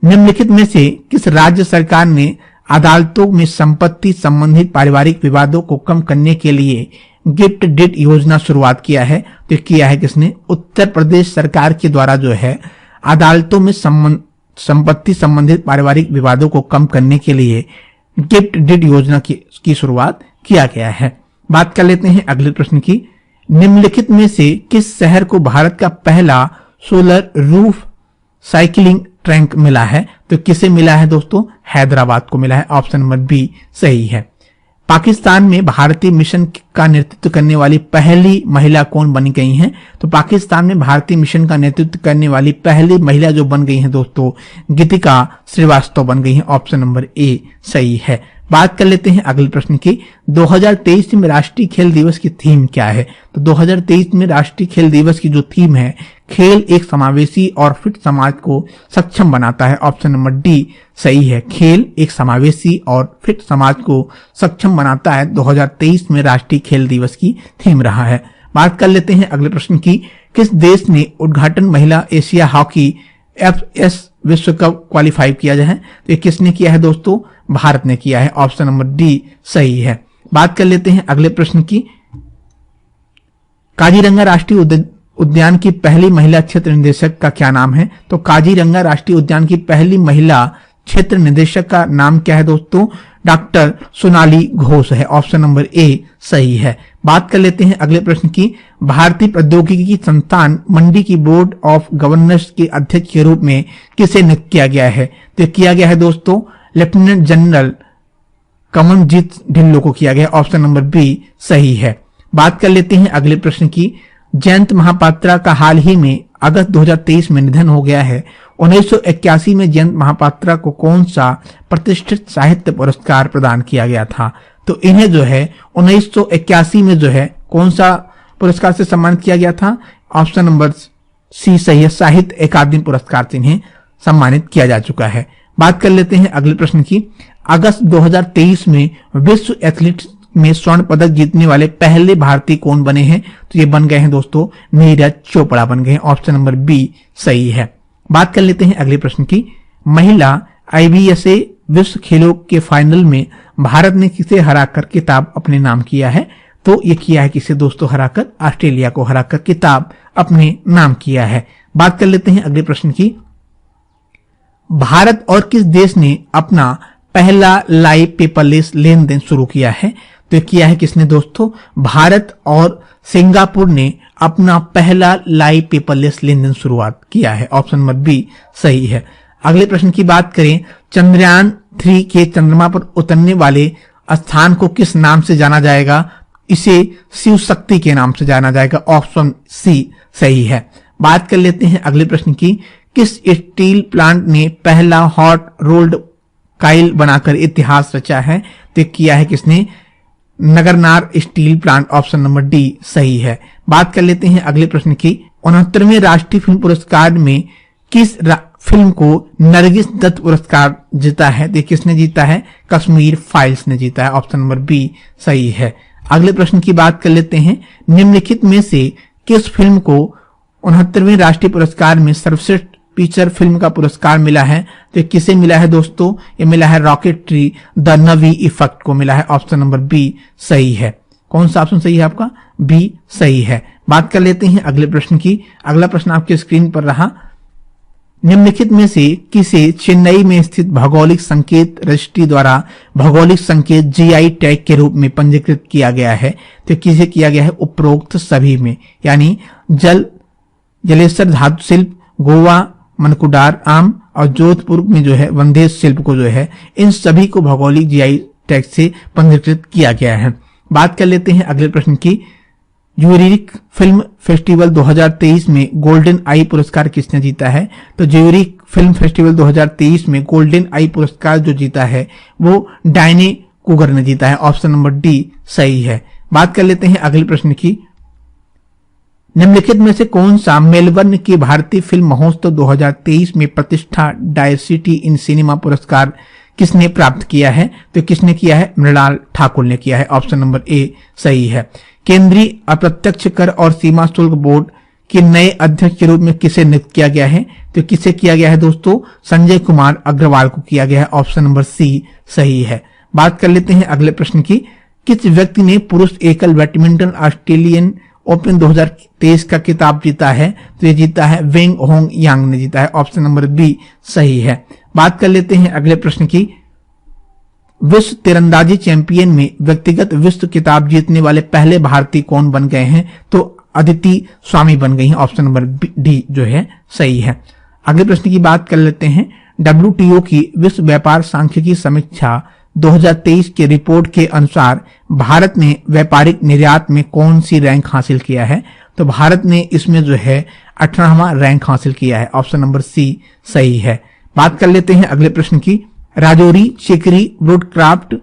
निम्नलिखित में से किस राज्य सरकार ने अदालतों में संपत्ति संबंधित पारिवारिक विवादों को कम करने के लिए गिफ्ट डीड योजना शुरुआत किया है? तो किया है किसने? उत्तर प्रदेश सरकार के द्वारा जो है अदालतों में संपत्ति संबंधित पारिवारिक विवादों को कम करने के लिए गिफ्ट डीड योजना की शुरुआत किया गया है। बात कर लेते हैं अगले प्रश्न की। निम्नलिखित में से किस शहर को भारत का पहला सोलर रूफ साइकिलिंग ट्रैक मिला है? तो किसे मिला है दोस्तों? हैदराबाद को मिला है। ऑप्शन नंबर बी सही है। पाकिस्तान में भारतीय मिशन का नेतृत्व करने वाली पहली महिला कौन बन गई हैं? तो पाकिस्तान में भारतीय मिशन का नेतृत्व करने वाली पहली महिला जो बन गई हैं दोस्तों गीतिका श्रीवास्तव बन गई हैं। ऑप्शन नंबर ए सही है। बात कर लेते हैं अगले प्रश्न की। 2023 में राष्ट्रीय खेल दिवस की थीम क्या है? तो 2023 में राष्ट्रीय खेल दिवस की जो थीम है, खेल एक समावेशी और फिट समाज को सक्षम बनाता है। ऑप्शन नंबर डी सही है। खेल एक समावेशी और फिट समाज को सक्षम बनाता है 2023 में राष्ट्रीय खेल दिवस की थीम रहा है। बात कर लेते हैं अगले प्रश्न की। किस देश ने उद्घाटन महिला एशिया हॉकी FS विश्व कप क्वालिफाई किया जाए? तो ये किसने किया है दोस्तों? भारत ने किया है। ऑप्शन नंबर डी सही है। बात कर लेते हैं अगले प्रश्न की। काजीरंगा राष्ट्रीय उद्यान की पहली महिला क्षेत्र निदेशक का क्या नाम है? तो काजीरंगा राष्ट्रीय उद्यान की पहली महिला क्षेत्र निदेशक का नाम क्या है दोस्तों? डॉक्टर सोनाली घोष है। ऑप्शन नंबर ए सही है। बात कर लेते हैं अगले प्रश्न की। भारतीय प्रौद्योगिकी संस्थान मंडी की बोर्ड ऑफ गवर्नर्स के अध्यक्ष के रूप में किसे नियुक्त किया गया है? तो किया गया है दोस्तों लेफ्टिनेंट जनरल कमलजीत ढिल्लों को किया गया। ऑप्शन नंबर बी सही है। बात कर लेते हैं अगले प्रश्न की। जयंत महापात्रा का हाल ही में अगस्त 2023 में निधन हो गया है। 1981 में जयंत महापात्रा को कौन सा प्रतिष्ठित साहित्य पुरस्कार प्रदान किया गया था? तो इन्हें जो है 1981 में जो है कौन सा पुरस्कार से सम्मानित किया गया था? ऑप्शन नंबर सी सही है। साहित्य अकादमी पुरस्कार से इन्हें सम्मानित किया जा चुका है। बात कर लेते हैं अगले प्रश्न की। अगस्त 2023 में विश्व एथलीट्स में स्वर्ण पदक जीतने वाले पहले भारतीय कौन बने हैं? तो ये बन गए हैं दोस्तों नीरज चोपड़ा बन गए हैं। ऑप्शन नंबर बी सही है। बात कर लेते हैं अगले प्रश्न की। महिला IBSA विश्व खेलों के फाइनल में भारत ने किसे हराकर किताब अपने नाम किया है? तो ये किया है किसे दोस्तों? हराकर ऑस्ट्रेलिया को हराकर किताब अपने नाम किया है। बात कर लेते हैं अगले प्रश्न की। भारत और किस देश ने अपना पहला लाइव पेपरलेस लेन देन शुरू किया है? तो किया है किसने दोस्तों? भारत और सिंगापुर ने अपना पहला लाइव पेपरलेस लेन देन शुरुआत किया है। ऑप्शन नंबर बी सही है। अगले प्रश्न की बात करें, चंद्रयान 3 के चंद्रमा पर उतरने वाले स्थान को किस नाम से जाना जाएगा? इसे शिव शक्ति के नाम से जाना जाएगा। ऑप्शन सी सही है। बात कर लेते हैं अगले प्रश्न की। किस स्टील प्लांट ने पहला हॉट रोल्ड काइल बनाकर इतिहास रचा है? तो किया है किसने? Nagarnar steel plant. Option number D सही है। बात कर लेते हैं अगले प्रश्न की। 69वें राष्ट्रीय फिल्म पुरस्कार में किस फिल्म को नरगिस दत्त पुरस्कार जीता है? तो किसने जीता है? कश्मीर फाइल्स ने जीता है। ऑप्शन नंबर बी सही है। अगले प्रश्न की बात कर लेते हैं। निम्नलिखित में से किस फिल्म को 69वें राष्ट्रीय पुरस्कार में सर्वश्रेष्ठ फीचर फिल्म का पुरस्कार मिला है? तो किसे मिला है दोस्तों? ये मिला है रॉकेटरी द नवी इफेक्ट को मिला है। ऑप्शन नंबर बी सही है। कौन सा ऑप्शन सही है आपका? बी सही है। बात कर लेते हैं अगले प्रश्न की। अगला प्रश्न आपके स्क्रीन पर रहा। निम्नलिखित में से किसे चेन्नई में स्थित भौगोलिक संकेत रजिस्ट्री द्वारा भौगोलिक संकेत GI टैग के रूप में पंजीकृत किया गया है? तो किसे किया गया है? उपरोक्त सभी में, यानी जलेसर धातु शिल्प, गोवा मनकुडार आम और जोधपुर में जो है वंदेश शिल्प को जो है, इन सभी को भौगोलिक GI टैग से पंजीकृत किया गया है। बात कर लेते हैं अगले प्रश्न की। ज्यूरिख फिल्म फेस्टिवल 2023 में गोल्डन आई पुरस्कार किसने जीता है? तो ज्यूरिख फिल्म फेस्टिवल 2023 में गोल्डन आई पुरस्कार जो जीता है वो डायने कुगर ने जीता है। ऑप्शन नंबर डी सही है। बात कर लेते हैं अगले प्रश्न की। निम्नलिखित में से कौन सा मेलबर्न के भारतीय फिल्म महोत्सव 2023 में प्रतिष्ठा डायवर्सिटी इन सिनेमा पुरस्कार किसने प्राप्त किया है? तो किसने किया है? मृणाल ठाकुर ने किया है। ऑप्शन नंबर ए सही है। केंद्रीय अप्रत्यक्ष कर और सीमा शुल्क बोर्ड के नए अध्यक्ष के रूप में किसे नियुक्त किया गया है? तो किसे किया गया है दोस्तों? संजय कुमार अग्रवाल को किया गया है। ऑप्शन नंबर सी सही है। बात कर लेते हैं अगले प्रश्न की। किस व्यक्ति ने पुरुष एकल बैडमिंटन ऑस्ट्रेलियन ओपन 2023 का खिताब जीता है? तो ये जीता है वेंग होंग यांग ने जीता है। ऑप्शन नंबर बी सही है। बात कर लेते हैं अगले प्रश्न की। विश्व तीरंदाजी चैंपियन में व्यक्तिगत विश्व खिताब जीतने वाले पहले भारतीय कौन बन गए हैं? तो अदिति स्वामी बन गई हैं। ऑप्शन नंबर डी जो है सही है। अगले प्रश्न की बात कर लेते हैं। WTO की विश्व व्यापार सांख्यिकी समीक्षा 2023 के रिपोर्ट के अनुसार भारत ने व्यापारिक निर्यात में कौन सी रैंक हासिल किया है? तो भारत ने इसमें जो है 18वां रैंक हासिल किया है। ऑप्शन नंबर सी सही है। बात कर लेते हैं अगले प्रश्न की। राजौरी चिकरी वुडक्राफ्ट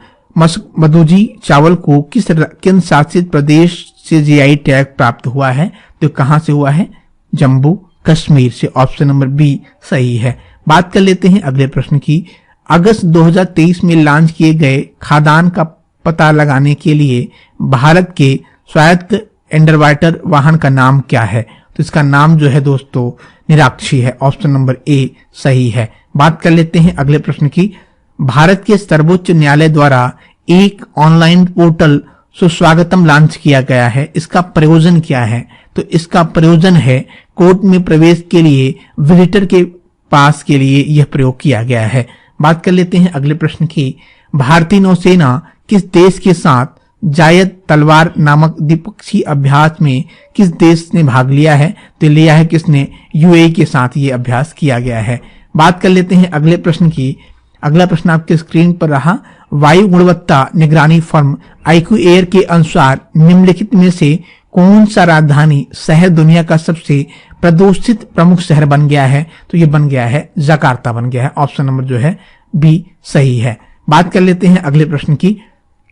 मधुजी चावल को किस केंद्र शासित प्रदेश से GI टैग प्राप्त हुआ है? तो कहां से हुआ है? जम्मू कश्मीर से। ऑप्शन नंबर बी सही है। बात कर लेते हैं अगले प्रश्न की। अगस्त 2023 में लॉन्च किए गए खादान का पता लगाने के लिए भारत के स्वायत्त अंडरवाटर वाहन का नाम क्या है? तो इसका नाम जो है दोस्तों निराक्षी है। ऑप्शन नंबर ए सही है। बात कर लेते हैं अगले प्रश्न की। भारत के सर्वोच्च न्यायालय द्वारा एक ऑनलाइन पोर्टल सुस्वागतम लॉन्च किया गया है। इसका प्रयोजन क्या है? तो इसका प्रयोजन है कोर्ट में प्रवेश के लिए विजिटर के पास के लिए यह प्रयोग किया गया है। बात कर लेते हैं अगले प्रश्न की। भारतीय नौसेना किस देश के साथ जायद तलवार नामक द्विपक्षीय अभ्यास में किस देश ने भाग लिया है? तो लिया है किसने? UAE के साथ ये अभ्यास किया गया है। बात कर लेते हैं अगले प्रश्न की। अगला प्रश्न आपके स्क्रीन पर रहा। वायु गुणवत्ता निगरानी फर्म IQ-Air के अनुसार निम्नलिखित में से कौन सा राजधानी शहर दुनिया का सबसे प्रदूषित प्रमुख शहर बन गया है? तो ये बन गया है जकार्ता बन गया है। ऑप्शन नंबर जो है बी सही है। बात कर लेते हैं अगले प्रश्न की।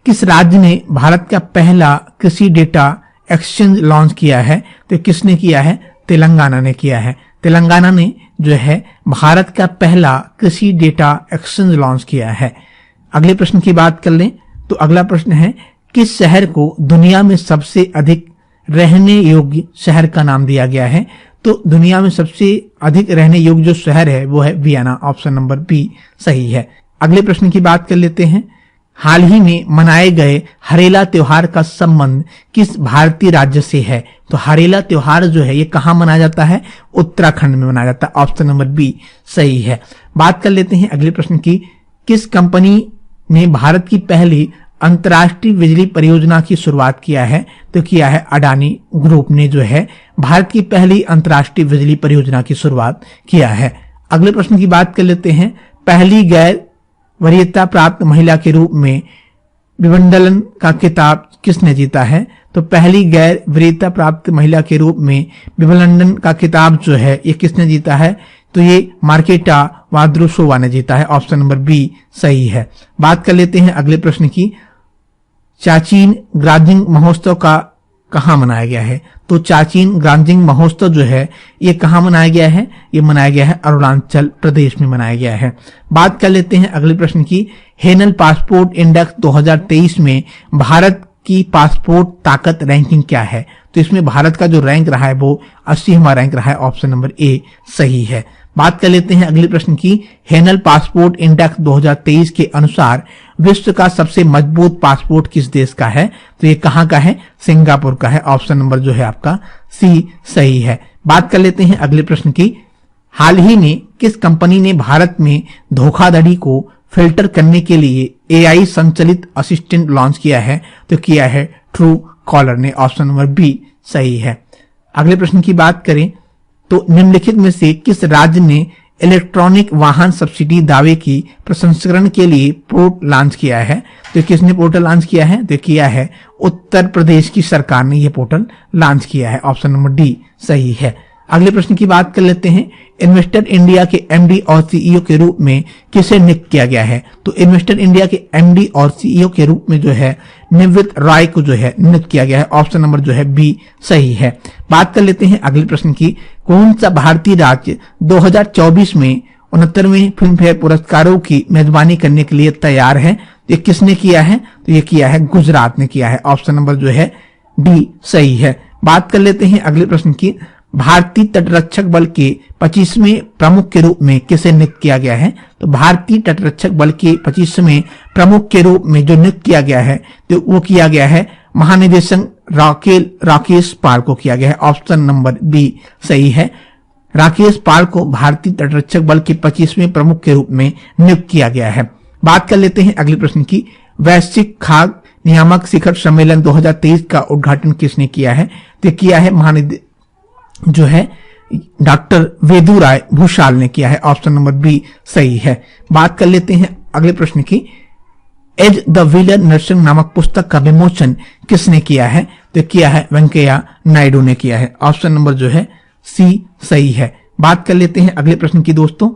किस राज्य ने भारत का पहला कृषि डेटा एक्सचेंज लॉन्च किया है? तो किसने किया है? तेलंगाना ने किया है। तेलंगाना ने जो है भारत का पहला कृषि डेटा एक्सचेंज लॉन्च किया है। अगले प्रश्न की बात कर लें तो अगला प्रश्न है। किस शहर को दुनिया में सबसे अधिक रहने योग्य शहर का नाम दिया गया है? तो दुनिया में सबसे अधिक रहने योग्य जो शहर है वो है वियना। ऑप्शन नंबर बी सही है। अगले प्रश्न की बात कर लेते हैं। हाल ही में मनाए गए हरेला त्योहार का संबंध किस भारतीय राज्य से है? तो हरेला त्योहार जो है ये कहाँ मनाया जाता है? उत्तराखंड में मनाया जाता है। ऑप्शन नंबर बी सही है। बात कर लेते हैं अगले प्रश्न की। किस कंपनी ने भारत की पहली अंतर्राष्ट्रीय बिजली परियोजना की शुरुआत किया है? तो किया है अडानी ग्रुप ने जो है भारत की पहली अंतर्राष्ट्रीय बिजली परियोजना की शुरुआत किया है। अगले प्रश्न की बात कर लेते हैं। पहली गैर वरीयता प्राप्त महिला के रूप में विंबलडन का खिताब किसने जीता है? तो पहली गैर वरीयता प्राप्त महिला के रूप में विंबलडन का खिताब जो है ये किसने जीता है? तो ये मार्केटा वाद्रुशोवा ने जीता है। ऑप्शन नंबर बी सही है। बात कर लेते हैं अगले प्रश्न की। चाचीन ग्राजिंग महोत्सव का कहाँ मनाया गया है? तो चाचीन ग्राजिंग महोत्सव जो है ये कहाँ मनाया गया है? ये मनाया गया है अरुणाचल प्रदेश में मनाया गया है। बात कर लेते हैं अगले प्रश्न की। हेनल पासपोर्ट इंडेक्स 2023 में भारत की पासपोर्ट ताकत रैंकिंग क्या है? तो इसमें भारत का जो रैंक रहा है वो 80वां रैंक रहा है। ऑप्शन नंबर ए सही है। बात कर लेते हैं अगले प्रश्न की। हेनल पासपोर्ट इंडेक्स 2023 के अनुसार विश्व का सबसे मजबूत पासपोर्ट किस देश का है? तो ये कहाँ का है? सिंगापुर का है। ऑप्शन नंबर जो है आपका सी सही है। बात कर लेते हैं अगले प्रश्न की। हाल ही में किस कंपनी ने भारत में धोखाधड़ी को फिल्टर करने के लिए एआई संचालित असिस्टेंट लॉन्च किया है? तो किया है ट्रू कॉलर ने। ऑप्शन नंबर बी सही है। अगले प्रश्न की बात करें तो निम्नलिखित में से किस राज्य ने इलेक्ट्रॉनिक वाहन सब्सिडी दावे की प्रसंस्करण के लिए पोर्टल लॉन्च किया है? तो किसने पोर्टल लॉन्च किया है? तो किया है उत्तर प्रदेश की सरकार ने यह पोर्टल लॉन्च किया है। ऑप्शन नंबर डी सही है। अगले प्रश्न की बात कर लेते हैं। इन्वेस्टर इंडिया के एमडी और सीईओ के रूप में किसे नियुक्त किया गया है? तो इन्वेस्टर इंडिया के एमडी और सीईओ के रूप में जो है निवृत्त राय को जो है नियुक्त किया गया है। ऑप्शन नंबर जो है बी सही है। बात कर लेते हैं अगले प्रश्न की। कौन सा भारतीय राज्य 2024 में 69वें फिल्म फेयर पुरस्कारों की मेजबानी करने के लिए तैयार है? ये किसने किया है? तो ये किया है गुजरात ने किया है। ऑप्शन नंबर जो है डी सही है। बात कर लेते हैं अगले प्रश्न की। भारतीय तटरक्षक बल के 25वें प्रमुख के रूप में किसे नियुक्त किया गया है? तो भारतीय तटरक्षक बल के 25वें प्रमुख के रूप में जो नियुक्त किया गया है तो वो किया गया है महानिदेशक राकेश पाल को किया गया है। ऑप्शन नंबर बी सही है। राकेश पाल को भारतीय तटरक्षक बल के 25वें प्रमुख के रूप में नियुक्त किया गया है। बात कर लेते हैं अगले प्रश्न की। वैश्विक खाद्य नियामक शिखर सम्मेलन 2023 का उद्घाटन किसने किया है? तो किया है जो है डॉक्टर वेदू राय भूषाल ने किया है। ऑप्शन नंबर बी सही है। बात कर लेते हैं अगले प्रश्न की। एज द व्हीलर नर्सिंग नामक पुस्तक का विमोचन किसने किया है? तो किया है वेंकैया नायडू ने किया है। ऑप्शन नंबर जो है सी सही है। बात कर लेते हैं अगले प्रश्न की दोस्तों।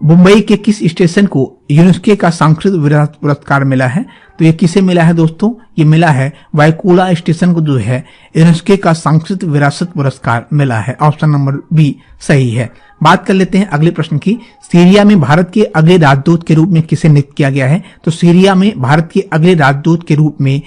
मुंबई के किस स्टेशन को यूनेस्को का सांस्कृतिक विरासत पुरस्कार मिला है? तो ये किसे मिला है दोस्तों? ये मिला है वायकुला स्टेशन को जो है यूनेस्को का सांस्कृतिक विरासत पुरस्कार मिला है। ऑप्शन नंबर बी सही है। बात कर लेते हैं अगले प्रश्न की। सीरिया में भारत के अगले राजदूत के रूप में किसे नियुक्त किया गया है? तो सीरिया में भारत के अगले राजदूत के रूप में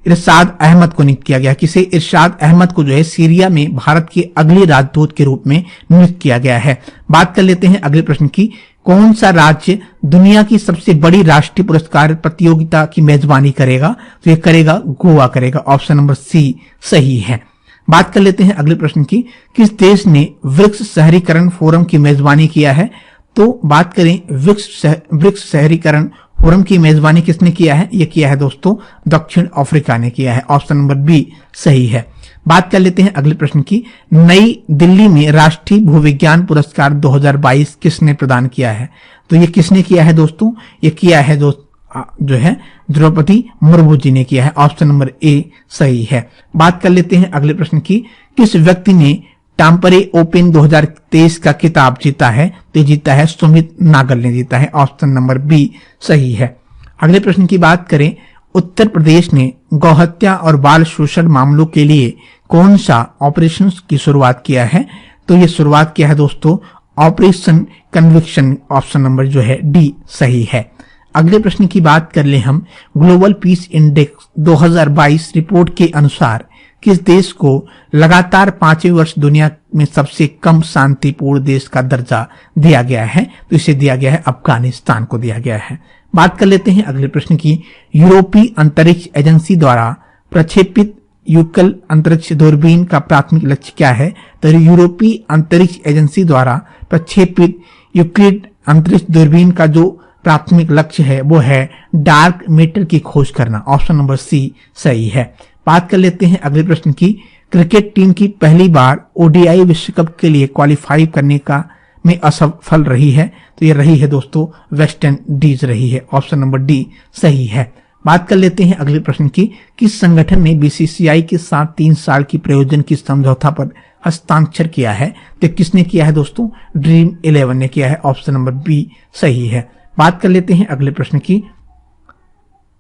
इरशाद अहमद को नियुक्त किया गया। किसे? इरशाद अहमद को जो है सीरिया में भारत के अगले राजदूत के रूप में नियुक्त किया गया है। बात कर लेते हैं अगले प्रश्न की। कौन सा राज्य दुनिया की सबसे बड़ी राष्ट्रीय पुरस्कार प्रतियोगिता की मेजबानी करेगा? तो ये करेगा गोवा करेगा। ऑप्शन नंबर सी सही है। बात कर लेते हैं अगले प्रश्न की। किस देश ने वृक्ष शहरीकरण फोरम की मेजबानी किया है? तो बात करें वृक्ष शहरीकरण फोरम की मेजबानी किसने किया है? ये किया है दोस्तों दक्षिण अफ्रीका ने किया है। ऑप्शन नंबर बी सही है। बात कर लेते हैं अगले प्रश्न की। नई दिल्ली में राष्ट्रीय भूविज्ञान पुरस्कार 2022 किसने प्रदान किया है? तो ये किसने किया है दोस्तों? ये किया है जो है द्रौपदी मुर्मू जी ने किया है। ऑप्शन नंबर ए सही है। बात कर लेते हैं अगले प्रश्न की। किस व्यक्ति ने टाम्परे ओपन 2023 का खिताब जीता है? तो जीता है सुमित नागल ने जीता है। ऑप्शन नंबर बी सही है। अगले प्रश्न की बात करें। उत्तर प्रदेश ने गौहत्या और बाल शोषण मामलों के लिए कौन सा ऑपरेशन की शुरुआत किया है? तो ये शुरुआत किया है दोस्तों ऑपरेशन कन्विक्शन। ऑप्शन नंबर जो है डी सही है। अगले प्रश्न की बात कर ले हम। ग्लोबल पीस इंडेक्स 2022 रिपोर्ट के अनुसार किस देश को लगातार 5वें वर्ष दुनिया में सबसे कम शांतिपूर्ण देश का दर्जा दिया गया है? तो इसे दिया गया है अफगानिस्तान को दिया गया है। बात कर लेते हैं अगले प्रश्न की। यूरोपीय अंतरिक्ष एजेंसी द्वारा प्रक्षेपित यूक्लिड अंतरिक्ष दूरबीन का प्राथमिक लक्ष्य क्या है? तो यूरोपीय अंतरिक्ष एजेंसी द्वारा प्रक्षेपित यूक्लिड अंतरिक्ष दूरबीन का जो प्राथमिक लक्ष्य है वो है डार्क मैटर की खोज करना। ऑप्शन नंबर सी सही है। बात कर लेते हैं अगले प्रश्न की। क्रिकेट टीम की पहली बार ओडीआई विश्व कप के लिए क्वालिफाई करने का में असफल रही है, तो ये रही है दोस्तों वेस्ट इंडीज रही है। ऑप्शन नंबर डी सही है। बात कर लेते हैं अगले प्रश्न की। किस संगठन ने बीसीसीआई के साथ 3 साल की प्रयोजन की समझौता पर हस्ताक्षर किया है? तो किसने किया है दोस्तों? ड्रीम 11 ने किया है। ऑप्शन नंबर बी सही है। बात कर लेते हैं अगले प्रश्न की।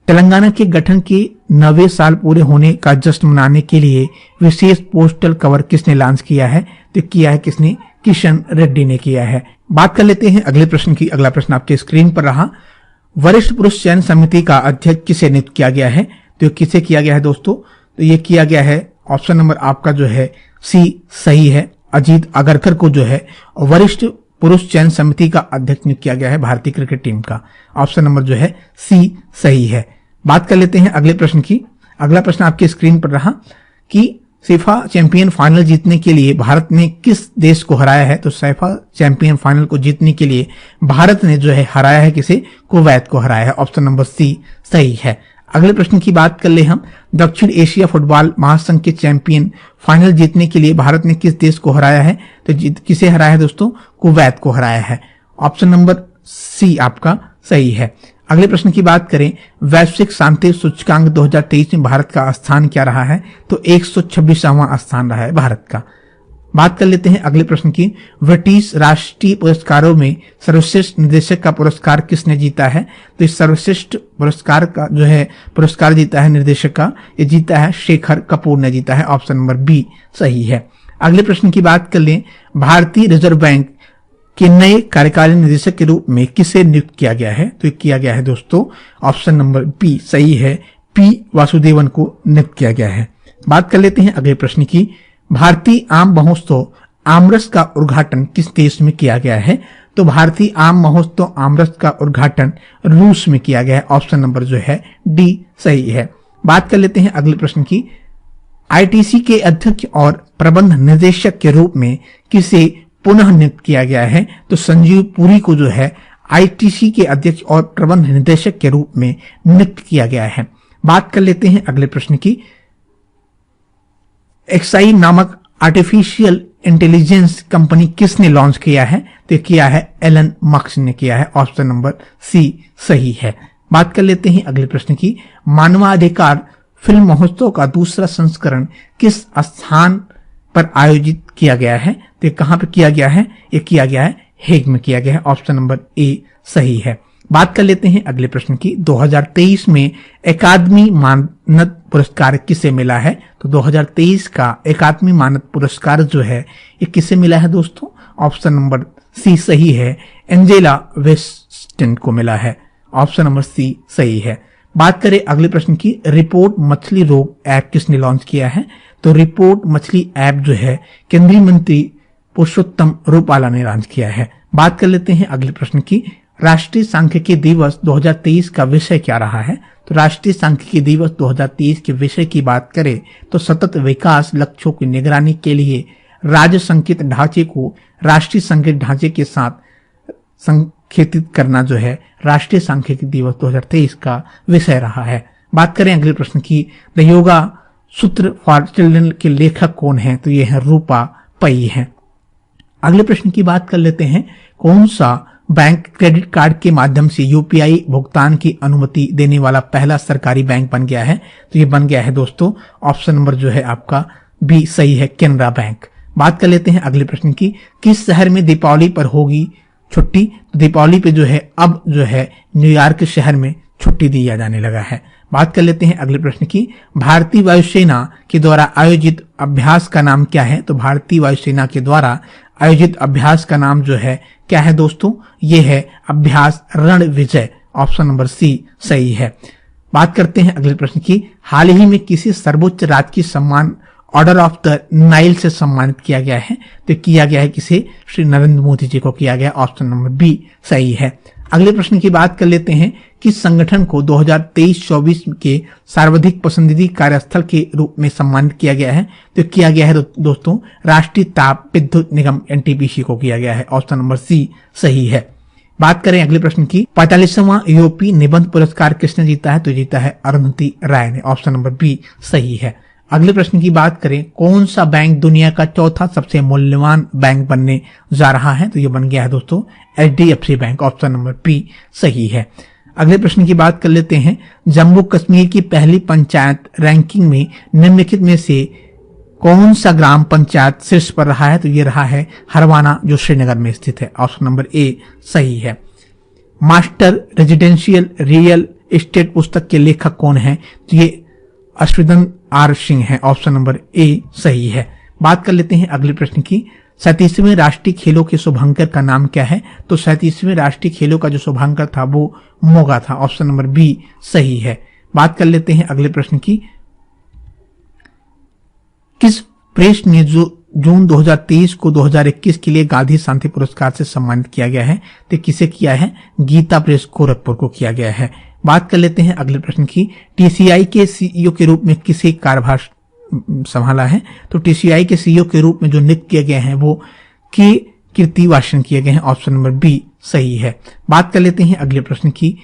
तेलंगाना के गठन के 9वें साल पूरे होने का जश्न मनाने के लिए विशेष पोस्टल कवर किसने लॉन्च किया है? तो किया है किसने? किशन रेड्डी ने किया है। बात कर लेते हैं अगले प्रश्न की। अगला प्रश्न आपके स्क्रीन पर रहा। वरिष्ठ पुरुष चयन समिति का अध्यक्ष किसे नियुक्त किया गया है? तो किसे किया गया है दोस्तों? तो ये किया गया है, ऑप्शन नंबर आपका जो है सी सही है, अजीत अगरकर को जो है वरिष्ठ पुरुष चयन समिति का अध्यक्ष नियुक्त किया गया है भारतीय क्रिकेट टीम का। ऑप्शन नंबर जो है सी सही है। बात कर लेते हैं अगले प्रश्न की। अगला प्रश्न आपकी स्क्रीन पर रहा कि फीफा चैंपियन फाइनल जीतने के लिए भारत ने किस देश को हराया है? तो फीफा चैंपियन फाइनल को जीतने के लिए भारत ने जो है हराया है किसे? कुवैत को हराया है। ऑप्शन नंबर सी सही है। अगले प्रश्न की बात कर ले हम। दक्षिण एशिया फुटबॉल महासंघ के चैंपियन फाइनल जीतने के लिए भारत ने किस देश को हराया है? तो किसे हराया है दोस्तों? कुवैत को हराया है। ऑप्शन नंबर सी आपका सही है। अगले प्रश्न की बात करें। वैश्विक शांति सूचकांक 2023 में भारत का स्थान क्या रहा है? तो 126वां स्थान रहा है भारत का। बात कर लेते हैं अगले प्रश्न की। ब्रिटिश राष्ट्रीय पुरस्कारों में सर्वश्रेष्ठ निर्देशक का पुरस्कार किसने जीता है? तो इस सर्वश्रेष्ठ पुरस्कार का जो है पुरस्कार जीता है निर्देशक का, ये जीता है शेखर कपूर ने जीता है। ऑप्शन नंबर बी सही है। अगले प्रश्न की बात कर लें। भारतीय रिजर्व बैंक के नए कार्यकारी निदेशक के रूप में किसे नियुक्त किया गया है? तो किया गया है दोस्तों ऑप्शन नंबर बी सही है, पी वासुदेवन को नियुक्त किया गया है। बात कर लेते हैं अगले प्रश्न की। भारतीय आम महोत्सव आमरस का उद्घाटन किस देश में किया गया है? तो भारतीय आम महोत्सव आमरस का उद्घाटन रूस में किया गया है। ऑप्शन नंबर जो है डी सही है। बात कर लेते हैं अगले प्रश्न की। आईटीसी के अध्यक्ष और प्रबंध निर्देशक के रूप में किसे पुनः नियुक्त किया गया है? तो संजीव पुरी को जो है आईटीसी के अध्यक्ष और प्रबंध निर्देशक के रूप में नियुक्त किया गया है। बात कर लेते हैं अगले प्रश्न की। एक्साई नामक आर्टिफिशियल इंटेलिजेंस कंपनी किसने लॉन्च किया है? तो किया है एलन मस्क ने किया है। ऑप्शन नंबर सी सही है। बात कर लेते हैं अगले प्रश्न की। मानवाधिकार फिल्म महोत्सव का दूसरा संस्करण किस स्थान पर आयोजित किया गया है? तो कहां पर किया गया है? ये किया गया है हेग में किया गया है। ऑप्शन नंबर ए सही है। बात कर लेते हैं अगले प्रश्न की। 2023 में अकादमी मानद पुरस्कार किसे मिला है? तो 2023 का अकादमी मानद पुरस्कार जो है ये किसे मिला है दोस्तों? ऑप्शन नंबर सी सही है, एंजेला वेस्टन को मिला है। ऑप्शन नंबर सी सही है। बात करें अगले प्रश्न की। रिपोर्ट मछली रोग ऐप किसने लॉन्च किया है? तो रिपोर्ट मछली ऐप जो है केंद्रीय मंत्री पुरुषोत्तम रूपाला ने लॉन्च किया है। बात कर लेते हैं अगले प्रश्न की। राष्ट्रीय सांख्यिकी दिवस 2023 का विषय क्या रहा है? तो राष्ट्रीय सांख्यिकी दिवस 2023 के विषय की बात करें तो सतत विकास लक्ष्यों की निगरानी के लिए राज्य संकेत ढांचे को राष्ट्रीय संकेत ढांचे के साथ संकेतित करना जो है राष्ट्रीय सांख्यिकी दिवस 2023 का विषय रहा है। बात करें अगले प्रश्न की। द योगा सूत्र फॉर चिल्ड्रन के लेखक कौन है? तो ये है रूपा पई है। अगले प्रश्न की बात कर लेते हैं। कौन सा बैंक क्रेडिट कार्ड के माध्यम से यूपीआई भुगतान की अनुमति देने वाला पहला सरकारी बैंक बन गया है? तो ये बन गया है दोस्तों ऑप्शन नंबर जो है आपका बी सही है, केनरा बैंक। बात कर लेते हैं अगले प्रश्न की। किस शहर में दीपावली पर होगी छुट्टी? तो दीपावली पे जो है अब जो है न्यूयॉर्क शहर में छुट्टी दिया जाने लगा है। बात कर लेते हैं अगले प्रश्न की। भारतीय वायुसेना के द्वारा आयोजित अभ्यास का नाम क्या है? तो भारतीय वायुसेना के द्वारा आयोजित अभ्यास का नाम जो है क्या है दोस्तों? ये है अभ्यास रण विजय। ऑप्शन नंबर सी सही है। बात करते हैं अगले प्रश्न की। हाल ही में किसी सर्वोच्च राजकीय सम्मान ऑर्डर ऑफ द नाइल से सम्मानित किया गया है? तो किया गया है किसे? श्री नरेंद्र मोदी जी को किया गया। ऑप्शन नंबर बी सही है। अगले प्रश्न की बात कर लेते हैं। किस संगठन को 2023-24 के सर्वाधिक पसंदीदा कार्यस्थल के रूप में सम्मानित किया गया है? तो किया गया है दोस्तों राष्ट्रीय ताप विद्युत निगम एनटीपीसी को किया गया है। ऑप्शन नंबर सी सही है। बात करें अगले प्रश्न की। 45वां यूपी निबंध पुरस्कार किसने जीता है? तो जीता है अरुंधति राय ने। ऑप्शन नंबर बी सही है। अगले प्रश्न की बात करें। कौन सा बैंक दुनिया का चौथा सबसे मूल्यवान बैंक बनने जा रहा है? तो ये बन गया है दोस्तों HDFC bank. Option number B सही है। अगले प्रश्न की बात कर लेते हैं। जम्मू कश्मीर की पहली पंचायत रैंकिंग में निम्नलिखित में से कौन सा ग्राम पंचायत शीर्ष पर रहा है? तो ये रहा है हरवाना, जो श्रीनगर में स्थित है। ऑप्शन नंबर ए सही है। मास्टर रेजिडेंशियल रियल एस्टेट पुस्तक के लेखक कौन है? तो ये अश्विन आर सिंह है। ऑप्शन नंबर ए सही है। बात कर लेते हैं अगले प्रश्न की। 37वें राष्ट्रीय खेलों के शुभांकर का नाम क्या है? तो 37वें राष्ट्रीय खेलों का जो शुभांकर था वो मोगा था। ऑप्शन नंबर बी सही है। बात कर लेते हैं अगले प्रश्न की। किस प्रेस ने जून 2023 को 2021 के लिए गांधी शांति पुरस्कार से सम्मानित किया गया है? तो किसे किया है? गीता प्रेस गोरखपुर को किया गया है। बात कर लेते हैं अगले प्रश्न की। टीसीआई के सीईओ के रूप में किसे कार्यभार संभाला है? तो टीसीआई के सीईओ के रूप में जो नियुक्त किए गए हैं वो के कीर्तिवासन किए गए हैं। ऑप्शन नंबर बी सही है। बात कर लेते हैं अगले प्रश्न की।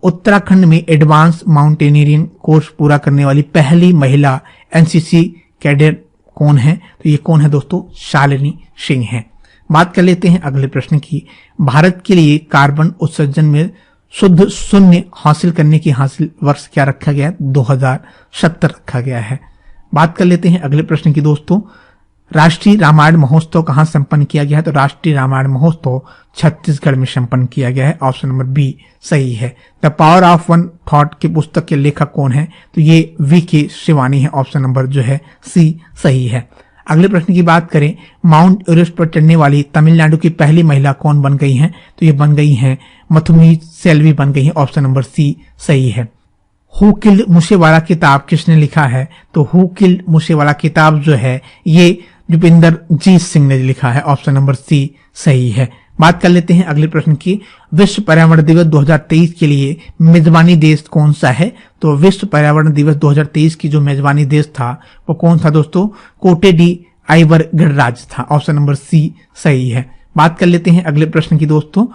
उत्तराखंड में एडवांस माउंटेनियरिंग कोर्स पूरा करने वाली पहली महिला एनसीसी कैडेट कौन है? तो ये कौन है दोस्तों? शालिनी सिंह है। बात कर लेते हैं अगले प्रश्न की। भारत के लिए कार्बन उत्सर्जन में शुद्ध शून्य हासिल करने की हासिल वर्ष क्या रखा गया है? 2070 रखा गया है। बात कर लेते हैं अगले प्रश्न की दोस्तों। राष्ट्रीय रामायण महोत्सव कहां संपन्न किया गया है? तो राष्ट्रीय रामायण महोत्सव छत्तीसगढ़ में संपन्न किया गया है। ऑप्शन नंबर बी सही है। The power of one thought की पुस्तक के लेखक कौन है? तो ये वी.के. शिवानी है। ऑप्शन नंबर जो है सी सही है। अगले प्रश्न की बात करें। माउंट एवरेस्ट पर चढ़ने वाली तमिलनाडु की पहली महिला कौन बन गई है? तो ये बन गई है मथुमी सेल्वी बन गई है। ऑप्शन नंबर सी सही है। हु किल्ड मूसेवाला किताब किसने लिखा है? तो हु किल्ड मूसेवाला किताब जो है ये भूपिंदर जीत सिंह ने लिखा है। ऑप्शन नंबर सी सही है। बात कर लेते हैं अगले प्रश्न की। विश्व पर्यावरण दिवस 2023 के लिए मेजबानी देश कौन सा है? तो विश्व पर्यावरण दिवस 2023 की जो मेजबानी देश था वो कौन था दोस्तों? कोटे डी आइवर गणराज्य था। ऑप्शन नंबर सी सही है। बात कर लेते हैं अगले प्रश्न की दोस्तों।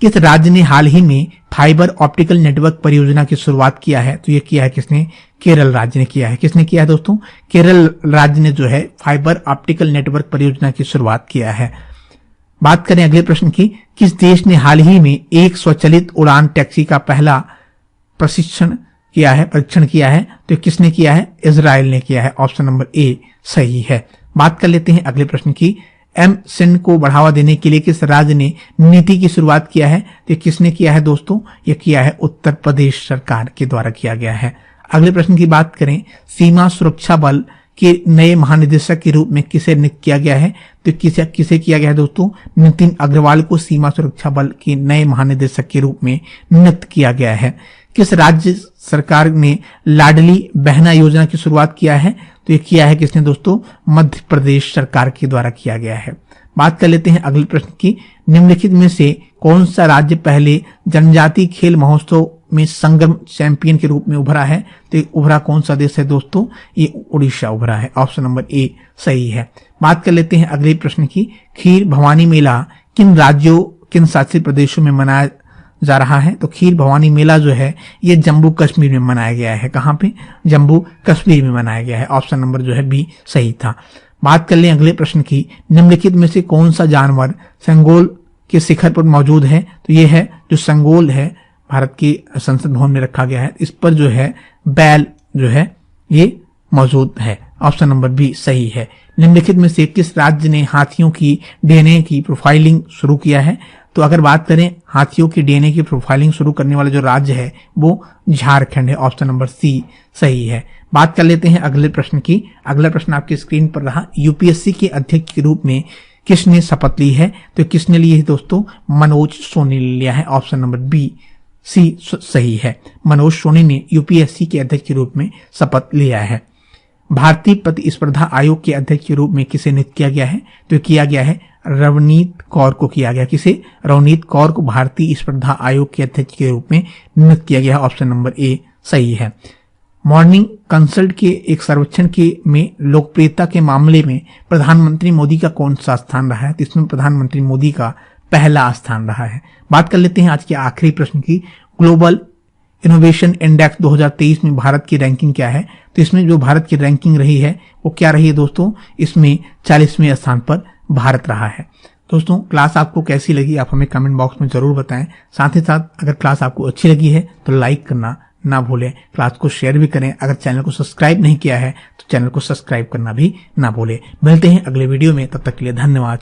किस राज्य ने हाल ही में फाइबर ऑप्टिकल नेटवर्क परियोजना की शुरुआत किया है? तो ये किया है किसने? केरल राज्य ने किया है। किसने किया है दोस्तों? केरल राज्य ने जो है फाइबर ऑप्टिकल नेटवर्क परियोजना की शुरुआत किया है। बात करें अगले प्रश्न की। किस देश ने हाल ही में एक स्वचालित उड़ान टैक्सी का पहला परीक्षण किया है? तो किसने किया है? इजराइल ने किया है। ऑप्शन नंबर ए सही है। बात कर लेते हैं अगले प्रश्न की। एमसेन को बढ़ावा देने के लिए किस राज्य ने नीति की शुरुआत किया है? तो किसने किया है दोस्तों? ये किया है उत्तर प्रदेश सरकार के द्वारा किया गया है। अगले प्रश्न की बात करें। सीमा सुरक्षा बल के नए महानिदेशक के रूप में किसे नियुक्त किया गया है? तो किसे किया गया है दोस्तों? नितिन अग्रवाल को सीमा सुरक्षा बल के नए महानिदेशक के रूप में नियुक्त किया गया है। किस राज्य सरकार ने लाडली बहना योजना की शुरुआत किया है? तो ये किया है किसने दोस्तों? मध्य प्रदेश सरकार के द्वारा किया गया है। बात कर लेते हैं अगले प्रश्न की। निम्नलिखित में से कौन सा राज्य पहले जनजातीय खेल महोत्सव में संगम चैंपियन के रूप में उभरा है? तो उभरा कौन सा देश है दोस्तों? ये उड़ीसा उभरा है। ऑप्शन नंबर ए सही है। बात कर लेते हैं अगले प्रश्न की। खीर भवानी मेला किन राज्यों किन शासित प्रदेशों में मनाया जा रहा है? तो खीर भवानी मेला जो है ये जम्मू कश्मीर में मनाया गया है। कहां पे? जम्मू कश्मीर में मनाया गया है। ऑप्शन नंबर जो है बी सही था। बात कर लें अगले प्रश्न की। निम्नलिखित में से कौन सा जानवर संगोल के शिखर पर मौजूद है? तो ये है जो संगोल है भारत की संसद भवन में रखा गया है। इस पर जो है बैल जो है ये मौजूद है। ऑप्शन नंबर बी सही है। निम्नलिखित में से किस राज्य ने हाथियों की डीएनए की प्रोफाइलिंग शुरू किया है? तो अगर बात करें हाथियों की डीएनए की प्रोफाइलिंग शुरू करने वाला जो राज्य है वो झारखंड है। ऑप्शन नंबर सी सही है। बात कर लेते हैं अगले प्रश्न की। अगला प्रश्न आपकी स्क्रीन पर रहा। यूपीएससी के अध्यक्ष के रूप में किसने शपथ ली है? तो किसने ली है दोस्तों? मनोज सोनी ने लिया है। ऑप्शन नंबर बी सी सही है। मनोज सोनी ने यूपीएससी के अध्यक्ष के रूप में शपथ लिया है। भारतीय प्रतिस्पर्धा आयोग के अध्यक्ष के रूप में किसे नियुक्त किया गया है? तो किया गया है रवनीत कौर को किया गया। किसे? रवनीत कौर को भारतीय स्पर्धा आयोग के अध्यक्ष के रूप में नियुक्त किया गया। ऑप्शन नंबर ए सही है। मॉर्निंग कंसल्ट के एक सर्वेक्षण में लोकप्रियता के मामले में प्रधानमंत्री मोदी का कौन सा स्थान रहा है? तो इसमें प्रधानमंत्री मोदी का पहला स्थान रहा है। बात कर लेते हैं आज के आखिरी प्रश्न की। ग्लोबल इनोवेशन इंडेक्स 2023 में भारत की रैंकिंग क्या है? तो इसमें जो भारत की रैंकिंग रही है वो क्या रही है दोस्तों? इसमें 40वें स्थान पर भारत रहा है। दोस्तों क्लास आपको कैसी लगी आप हमें कमेंट बॉक्स में जरूर बताएं। साथ ही साथ अगर क्लास आपको अच्छी लगी है तो लाइक करना ना भूलें। क्लास को शेयर भी करें। अगर चैनल को सब्सक्राइब नहीं किया है तो चैनल को सब्सक्राइब करना भी ना भूलें। मिलते हैं अगले वीडियो में, तब तक के लिए धन्यवाद।